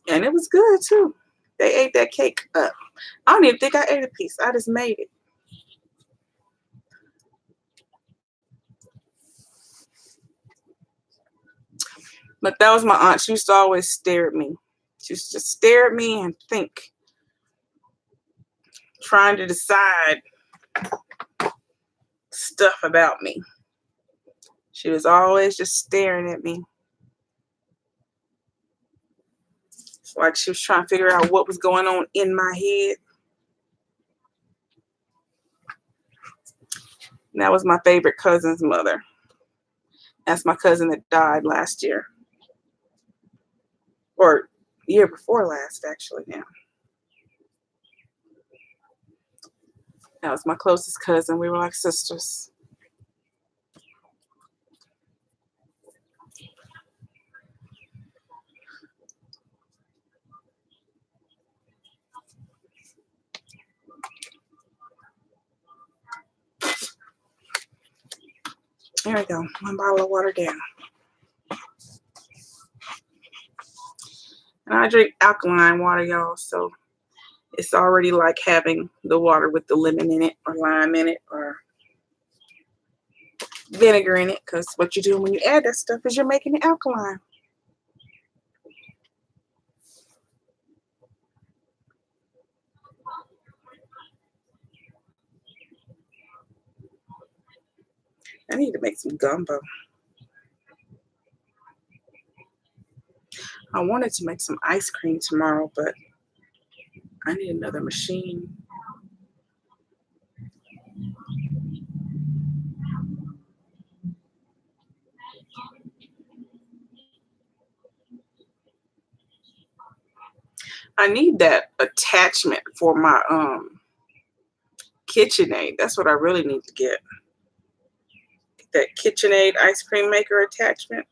And it was good too. They ate that cake up. I don't even think I ate a piece. I just made it. But that was my aunt. She used to always stare at me. She used to just stare at me and think, trying to decide stuff about me. She was always just staring at me. It's like she was trying to figure out what was going on in my head. And that was my favorite cousin's mother. That's my cousin that died last year. Or year before last, actually, now. That was my closest cousin. We were like sisters. There we go. One bottle of water down. And I drink alkaline water, y'all, so it's already like having the water with the lemon in it or lime in it or vinegar in it, because what you do when you add that stuff is you're making it alkaline. I need to make some gumbo. I wanted to make some ice cream tomorrow, but I need another machine. I need that attachment for my KitchenAid. That's what I really need to get. That KitchenAid ice cream maker attachment.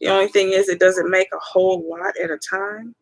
The only thing is it doesn't make a whole lot at a time.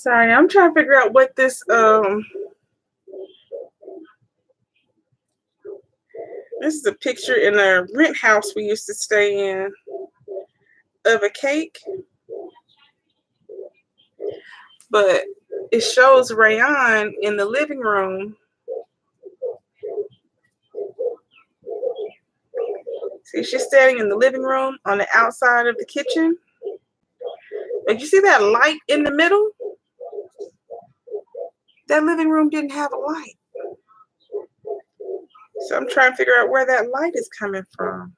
Sorry, I'm trying to figure out what this this is a picture in a rent house we used to stay in of a cake, but it shows Rayon in the living room. See, she's standing in the living room on the outside of the kitchen. Did you see that light in the middle? That living room didn't have a light. So I'm trying to figure out where that light is coming from.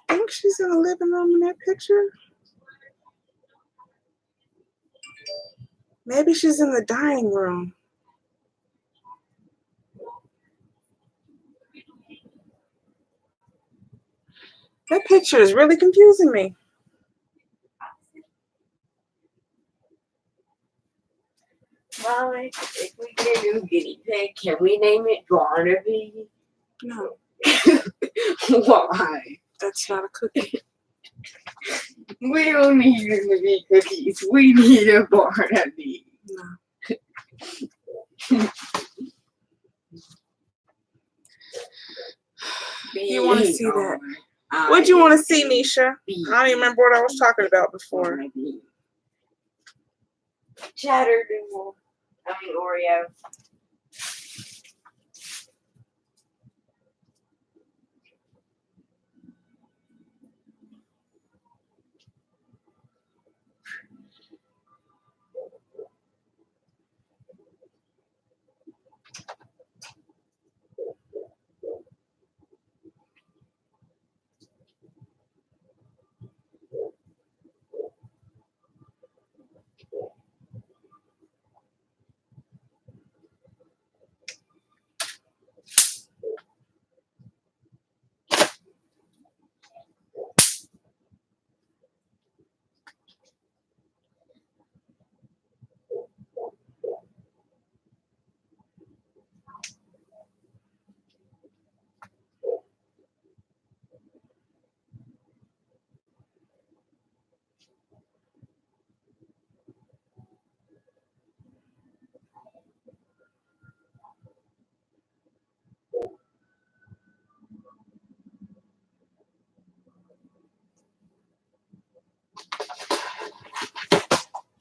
I think she's in the living room in that picture. Maybe she's in the dining room. That picture is really confusing me. Molly, if we get a new guinea pig, can we name it Barnaby? No, Why? that's not a cookie. We don't need them to be cookies. We need a Barnaby. No. You want to see that? What'd you want to see, Nisha? I don't even remember what I was talking about before. Cheddar Doodle. I mean Oreo.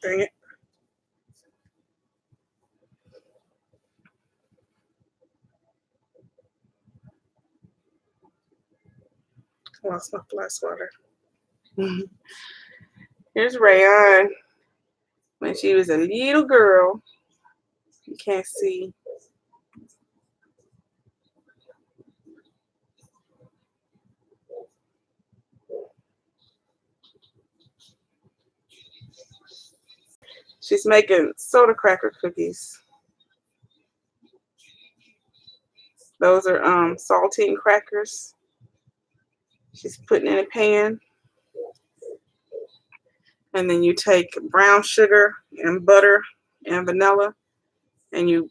Dang it. I lost my glass water. Here's Rayon when she was a little girl. You can't see. She's making soda cracker cookies. Those are saltine crackers. She's putting in a pan. And then you take brown sugar and butter and vanilla and you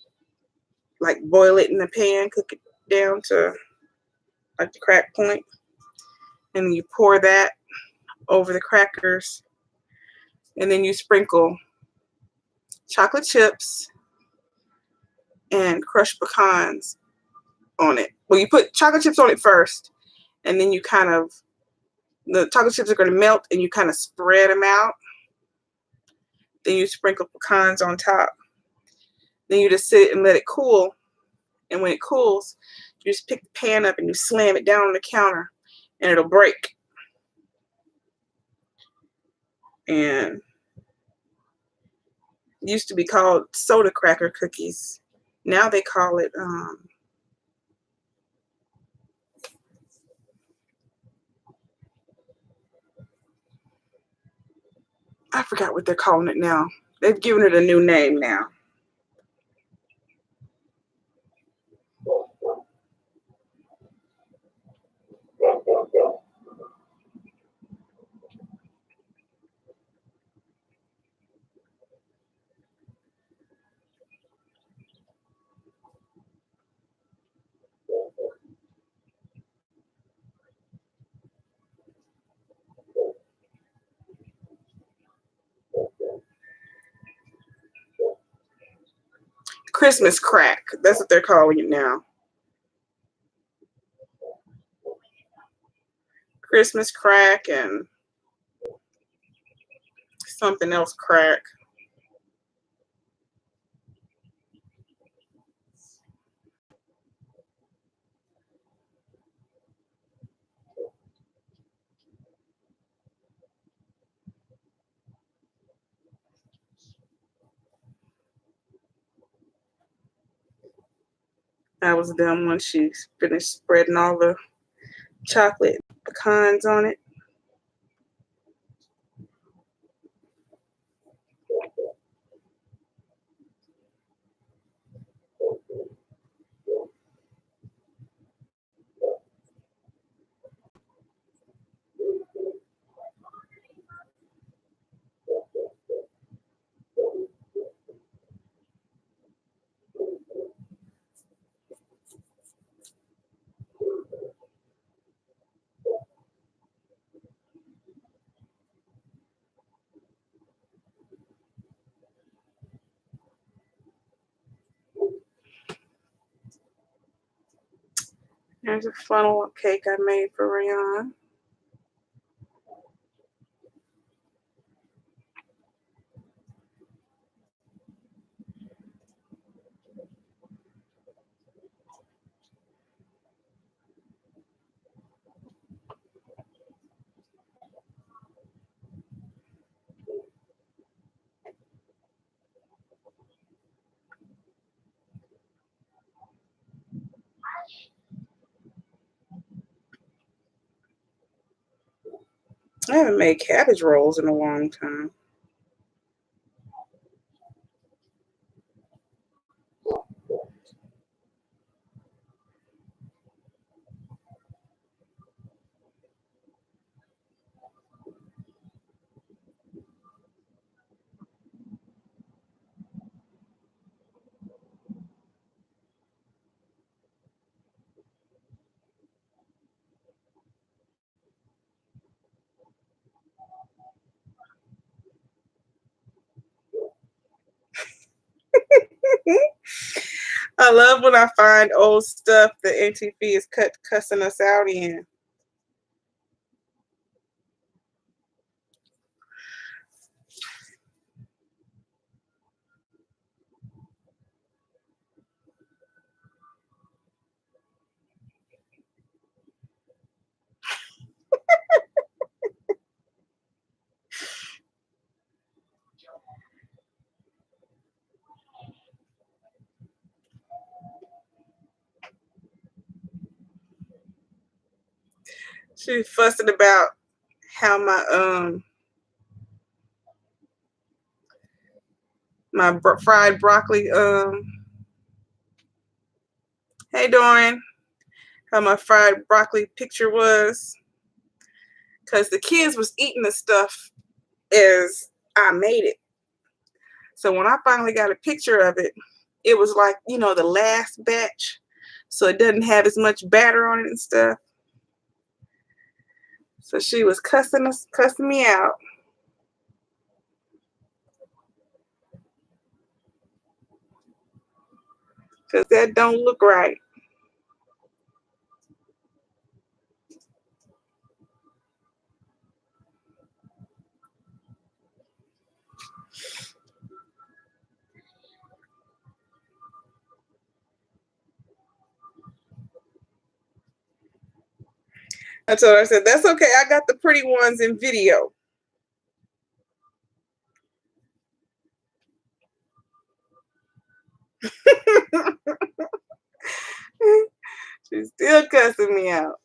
like boil it in the pan, cook it down to like the crack point. And then you pour that over the crackers. And then you sprinkle chocolate chips and crushed pecans on it. Well, you put chocolate chips on it first, and then you kind of, the chocolate chips are going to melt and you kind of spread them out. Then you sprinkle pecans on top. Then you just sit it and let it cool. And when it cools, you just pick the pan up and you slam it down on the counter and it'll break. And Used to be called soda cracker cookies. Now they call it I forgot what they're calling it now. They've given it a new name now. Christmas crack. That's what they're calling it now. Christmas crack and something else crack. That was them when she finished spreading all the chocolate pecans on it. There's a funnel cake I made for Rayon. I haven't made cabbage rolls in a long time. I love when I find old stuff that Auntie Fee is cussing us out in. She's fussing about how my fried broccoli hey Dorian, how my fried broccoli picture was, because the kids was eating the stuff as I made it. So when I finally got a picture of it, it was like, the last batch, so it doesn't have as much batter on it and stuff. So she was cussing me out. Because that don't look right. I told her, I said, that's okay. I got the pretty ones in video. Still cussing me out.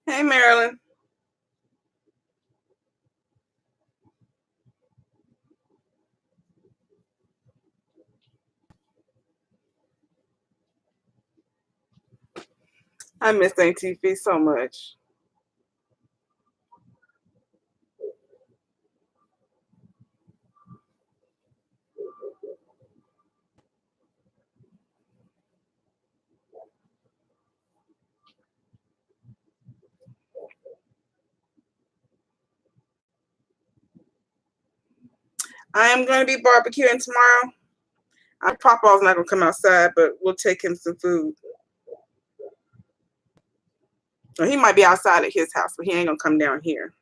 Hey, Marilyn. I miss Aunt Tiffy so much. I am going to be barbecuing tomorrow. Papa's not going to come outside, but we'll take him some food. Or he might be outside at his house, but he ain't going to come down here.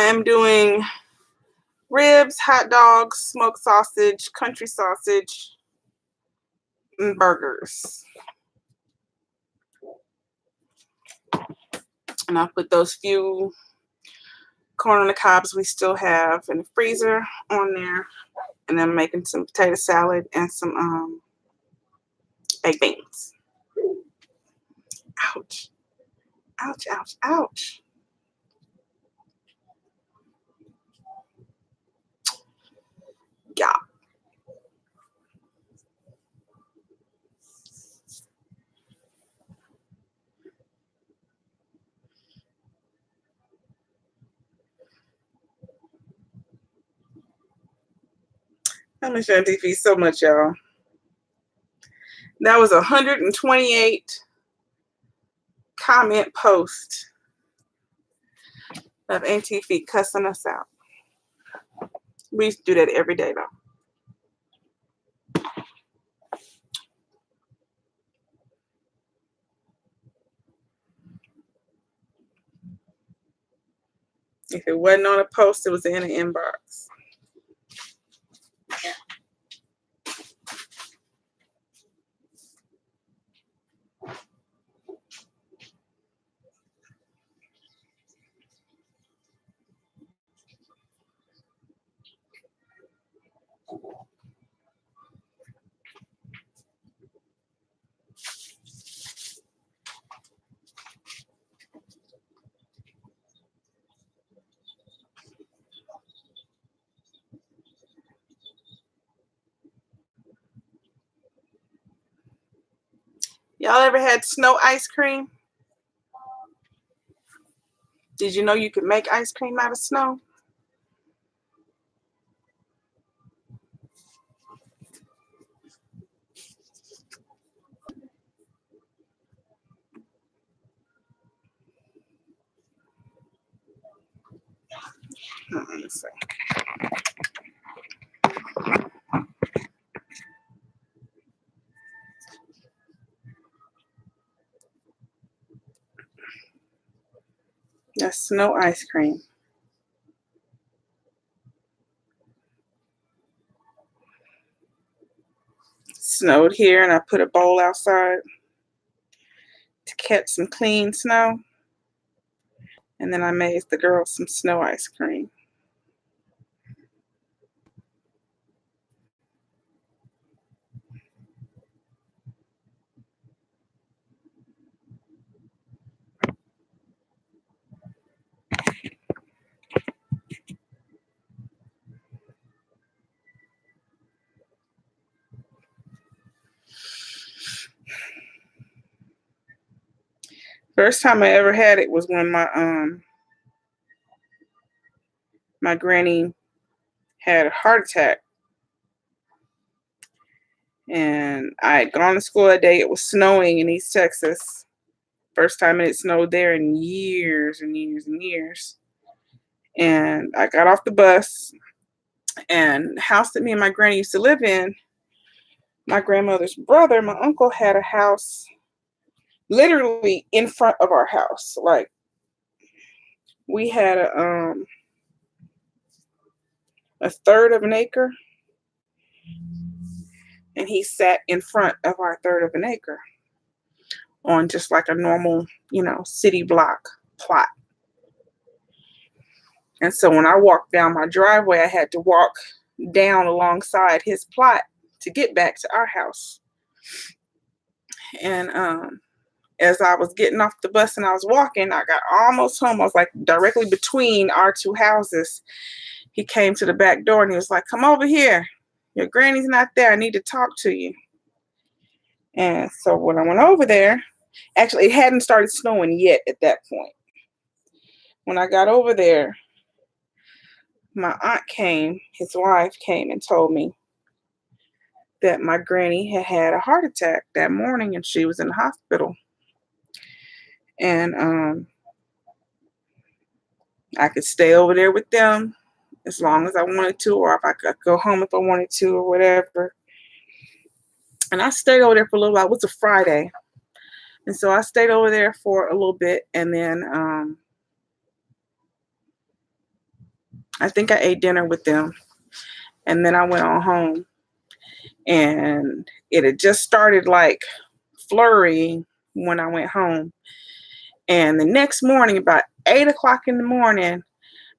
am doing ribs, hot dogs, smoked sausage, country sausage, and burgers. And I put those few corn on the cobs we still have in the freezer on there. And I'm making some potato salad and some baked beans. Ouch. Ouch, ouch, ouch. Yeah. I miss your TV so much, y'all. That was 128 comment post of Auntie Feet cussing us out. We used to do that every day, though. If it wasn't on a post, it was in an inbox. Y'all ever had snow ice cream? Did you know you could make ice cream out of snow? Let me see. That's snow ice cream. Snowed here, and I put a bowl outside to catch some clean snow. And then I made the girls some snow ice cream. First time I ever had it was when my granny had a heart attack. And I had gone to school that day. It was snowing in East Texas. First time it snowed there in years and years and years. And I got off the bus, and the house that me and my granny used to live in, my grandmother's brother, my uncle, had a house literally in front of our house. Like, we had a third of an acre, and he sat in front of our third of an acre on just like a normal, city block plot. And so when I walked down my driveway, I had to walk down alongside his plot to get back to our house. And as I was getting off the bus and I was walking, I got almost home. I was like directly between our two houses. He came to the back door and he was like, "Come over here. Your granny's not there. I need to talk to you." And so when I went over there, actually it hadn't started snowing yet at that point. When I got over there, my aunt came, his wife came and told me that my granny had had a heart attack that morning and she was in the hospital. And I could stay over there with them as long as I wanted to, or if I could go home if I wanted to, or whatever. And I stayed over there for a little while. It was a Friday. And so I stayed over there for a little bit, and then I think I ate dinner with them, and then I went on home, and it had just started like flurrying when I went home. And the next morning, about 8 o'clock in the morning,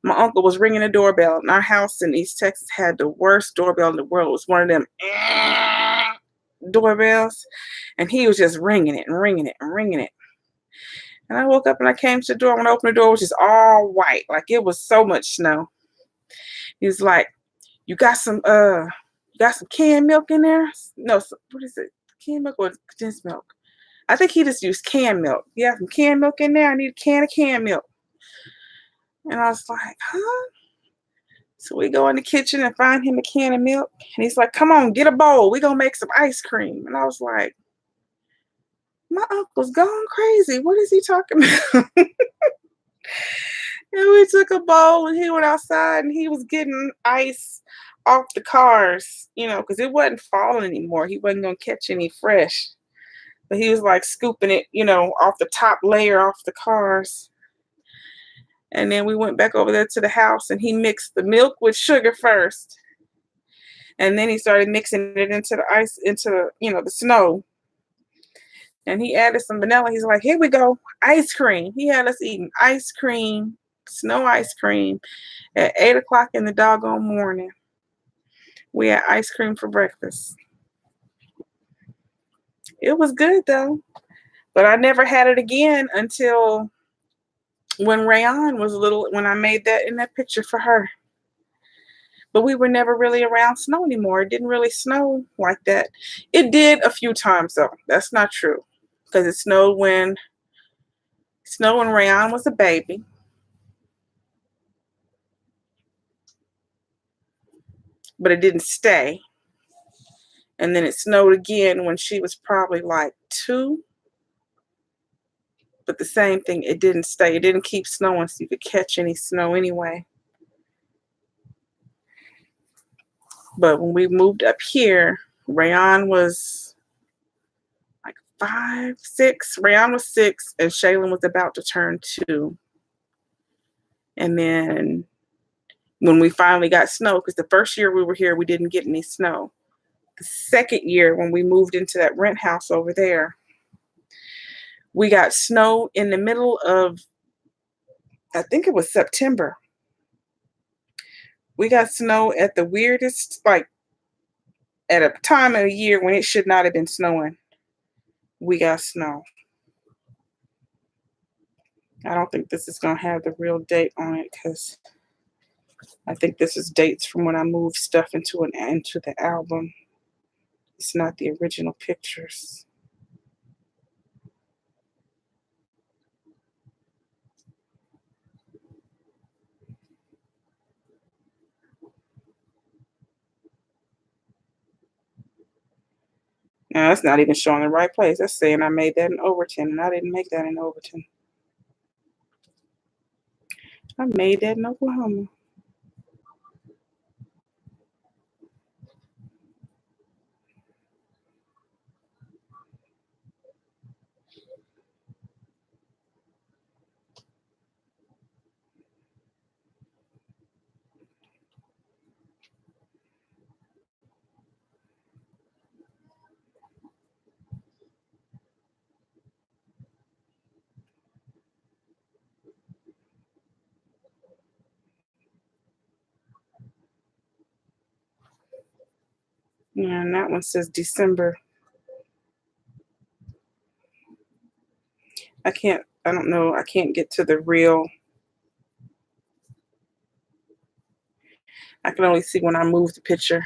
my uncle was ringing the doorbell, and our house in East Texas had the worst doorbell in the world. It was one of them doorbells, and he was just ringing it and ringing it and ringing it. And I woke up and I came to the door. When I opened the door, it was just all white, like it was so much snow. He was like, "You got some canned milk in there?" No, what is it? Canned milk or condensed milk? I think he just used canned milk. You have some canned milk in there? I need a can of canned milk. And I was like, huh? So we go in the kitchen and find him a can of milk. And he's like, come on, get a bowl. We're going to make some ice cream. And I was like, my uncle's gone crazy. What is he talking about? And we took a bowl and he went outside and he was getting ice off the cars, because it wasn't falling anymore. He wasn't going to catch any fresh. But he was like scooping it, off the top layer off the cars. And then we went back over there to the house and he mixed the milk with sugar first. And then he started mixing it into the ice, into, the snow. And he added some vanilla. He's like, here we go, ice cream. He had us eating ice cream, snow ice cream at 8 o'clock in the doggone morning. We had ice cream for breakfast. It was good though. But I never had it again until when Rayon was little, when I made that in that picture for her. But we were never really around snow anymore. It didn't really snow like that. It did a few times though. That's not true. Because it snowed when Rayon was a baby. But it didn't stay. And then it snowed again when she was probably like 2. But the same thing, it didn't stay. It didn't keep snowing so you could catch any snow anyway. But when we moved up here, Rayon was like 5, 6. Rayon was 6 and Shaylin was about to turn 2. And then when we finally got snow, because the first year we were here, we didn't get any snow. The second year, when we moved into that rent house over there, we got snow in the middle of, I think it was September. We got snow at the weirdest, like at a time of the year when it should not have been snowing. We got snow. I don't think this is going to have the real date on it because I think this is dates from when I moved stuff into the album. It's not the original pictures. No, that's not even showing the right place. That's saying I made that in Overton, and I didn't make that in Overton. I made that in Oklahoma. Yeah, and that one says December. I don't know, I can't get to the real. I can only see when I move the picture.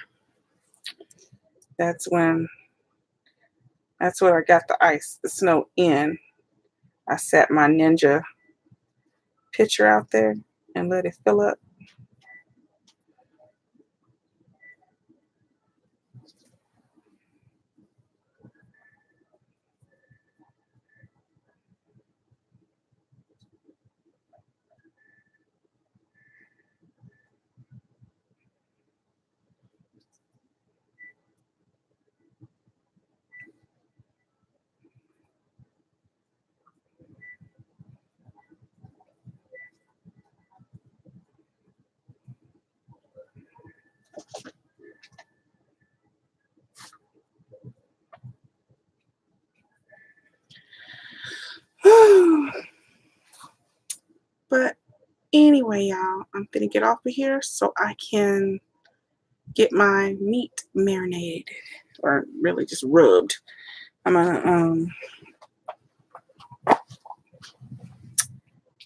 That's when I got the snow in. I sat my Ninja picture out there and let it fill up. anyway, y'all, I'm gonna get off of here so I can get my meat marinated, or really just rubbed. I'm gonna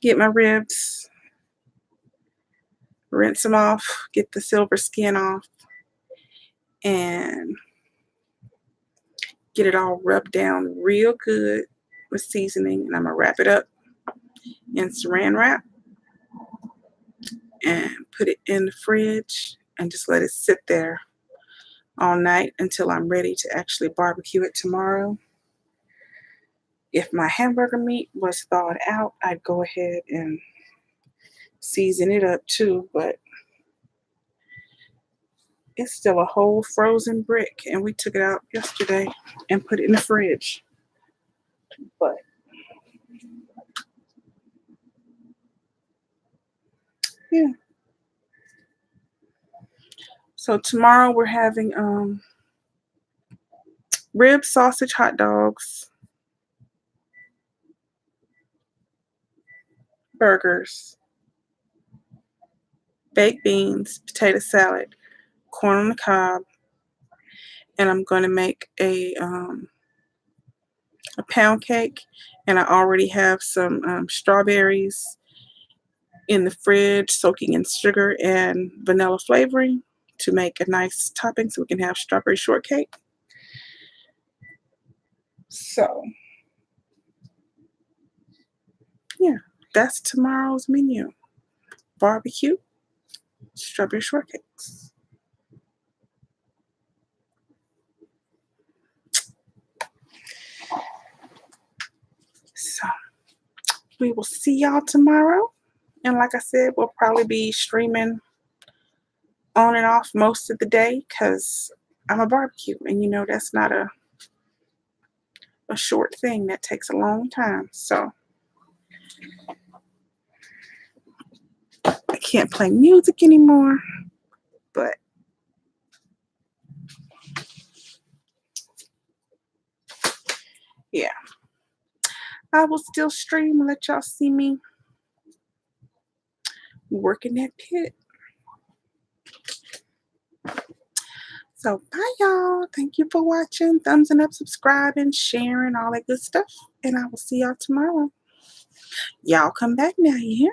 get my ribs, rinse them off, get the silver skin off, and get it all rubbed down real good with seasoning. And I'm gonna wrap it up in saran wrap and put it in the fridge and just let it sit there all night until I'm ready to actually barbecue it tomorrow. If my hamburger meat was thawed out, I'd go ahead and season it up too, but it's still a whole frozen brick, and we took it out yesterday and put it in the fridge. But yeah. So tomorrow we're having rib sausage hot dogs, burgers, baked beans, potato salad, corn on the cob, and I'm going to make a pound cake. And I already have some strawberries in the fridge soaking in sugar and vanilla flavoring to make a nice topping so we can have strawberry shortcake. So yeah, that's tomorrow's menu. Barbecue, strawberry shortcakes. So we will see y'all tomorrow. And like I said, we'll probably be streaming on and off most of the day because I'm a barbecue. And you know that's not a short thing. That takes a long time. So I can't play music anymore. But yeah, I will still stream and let y'all see me working that pit. So bye y'all. Thank you for watching. Thumbsing up, subscribing, sharing, all that good stuff. And I will see y'all tomorrow. Y'all come back now, you hear?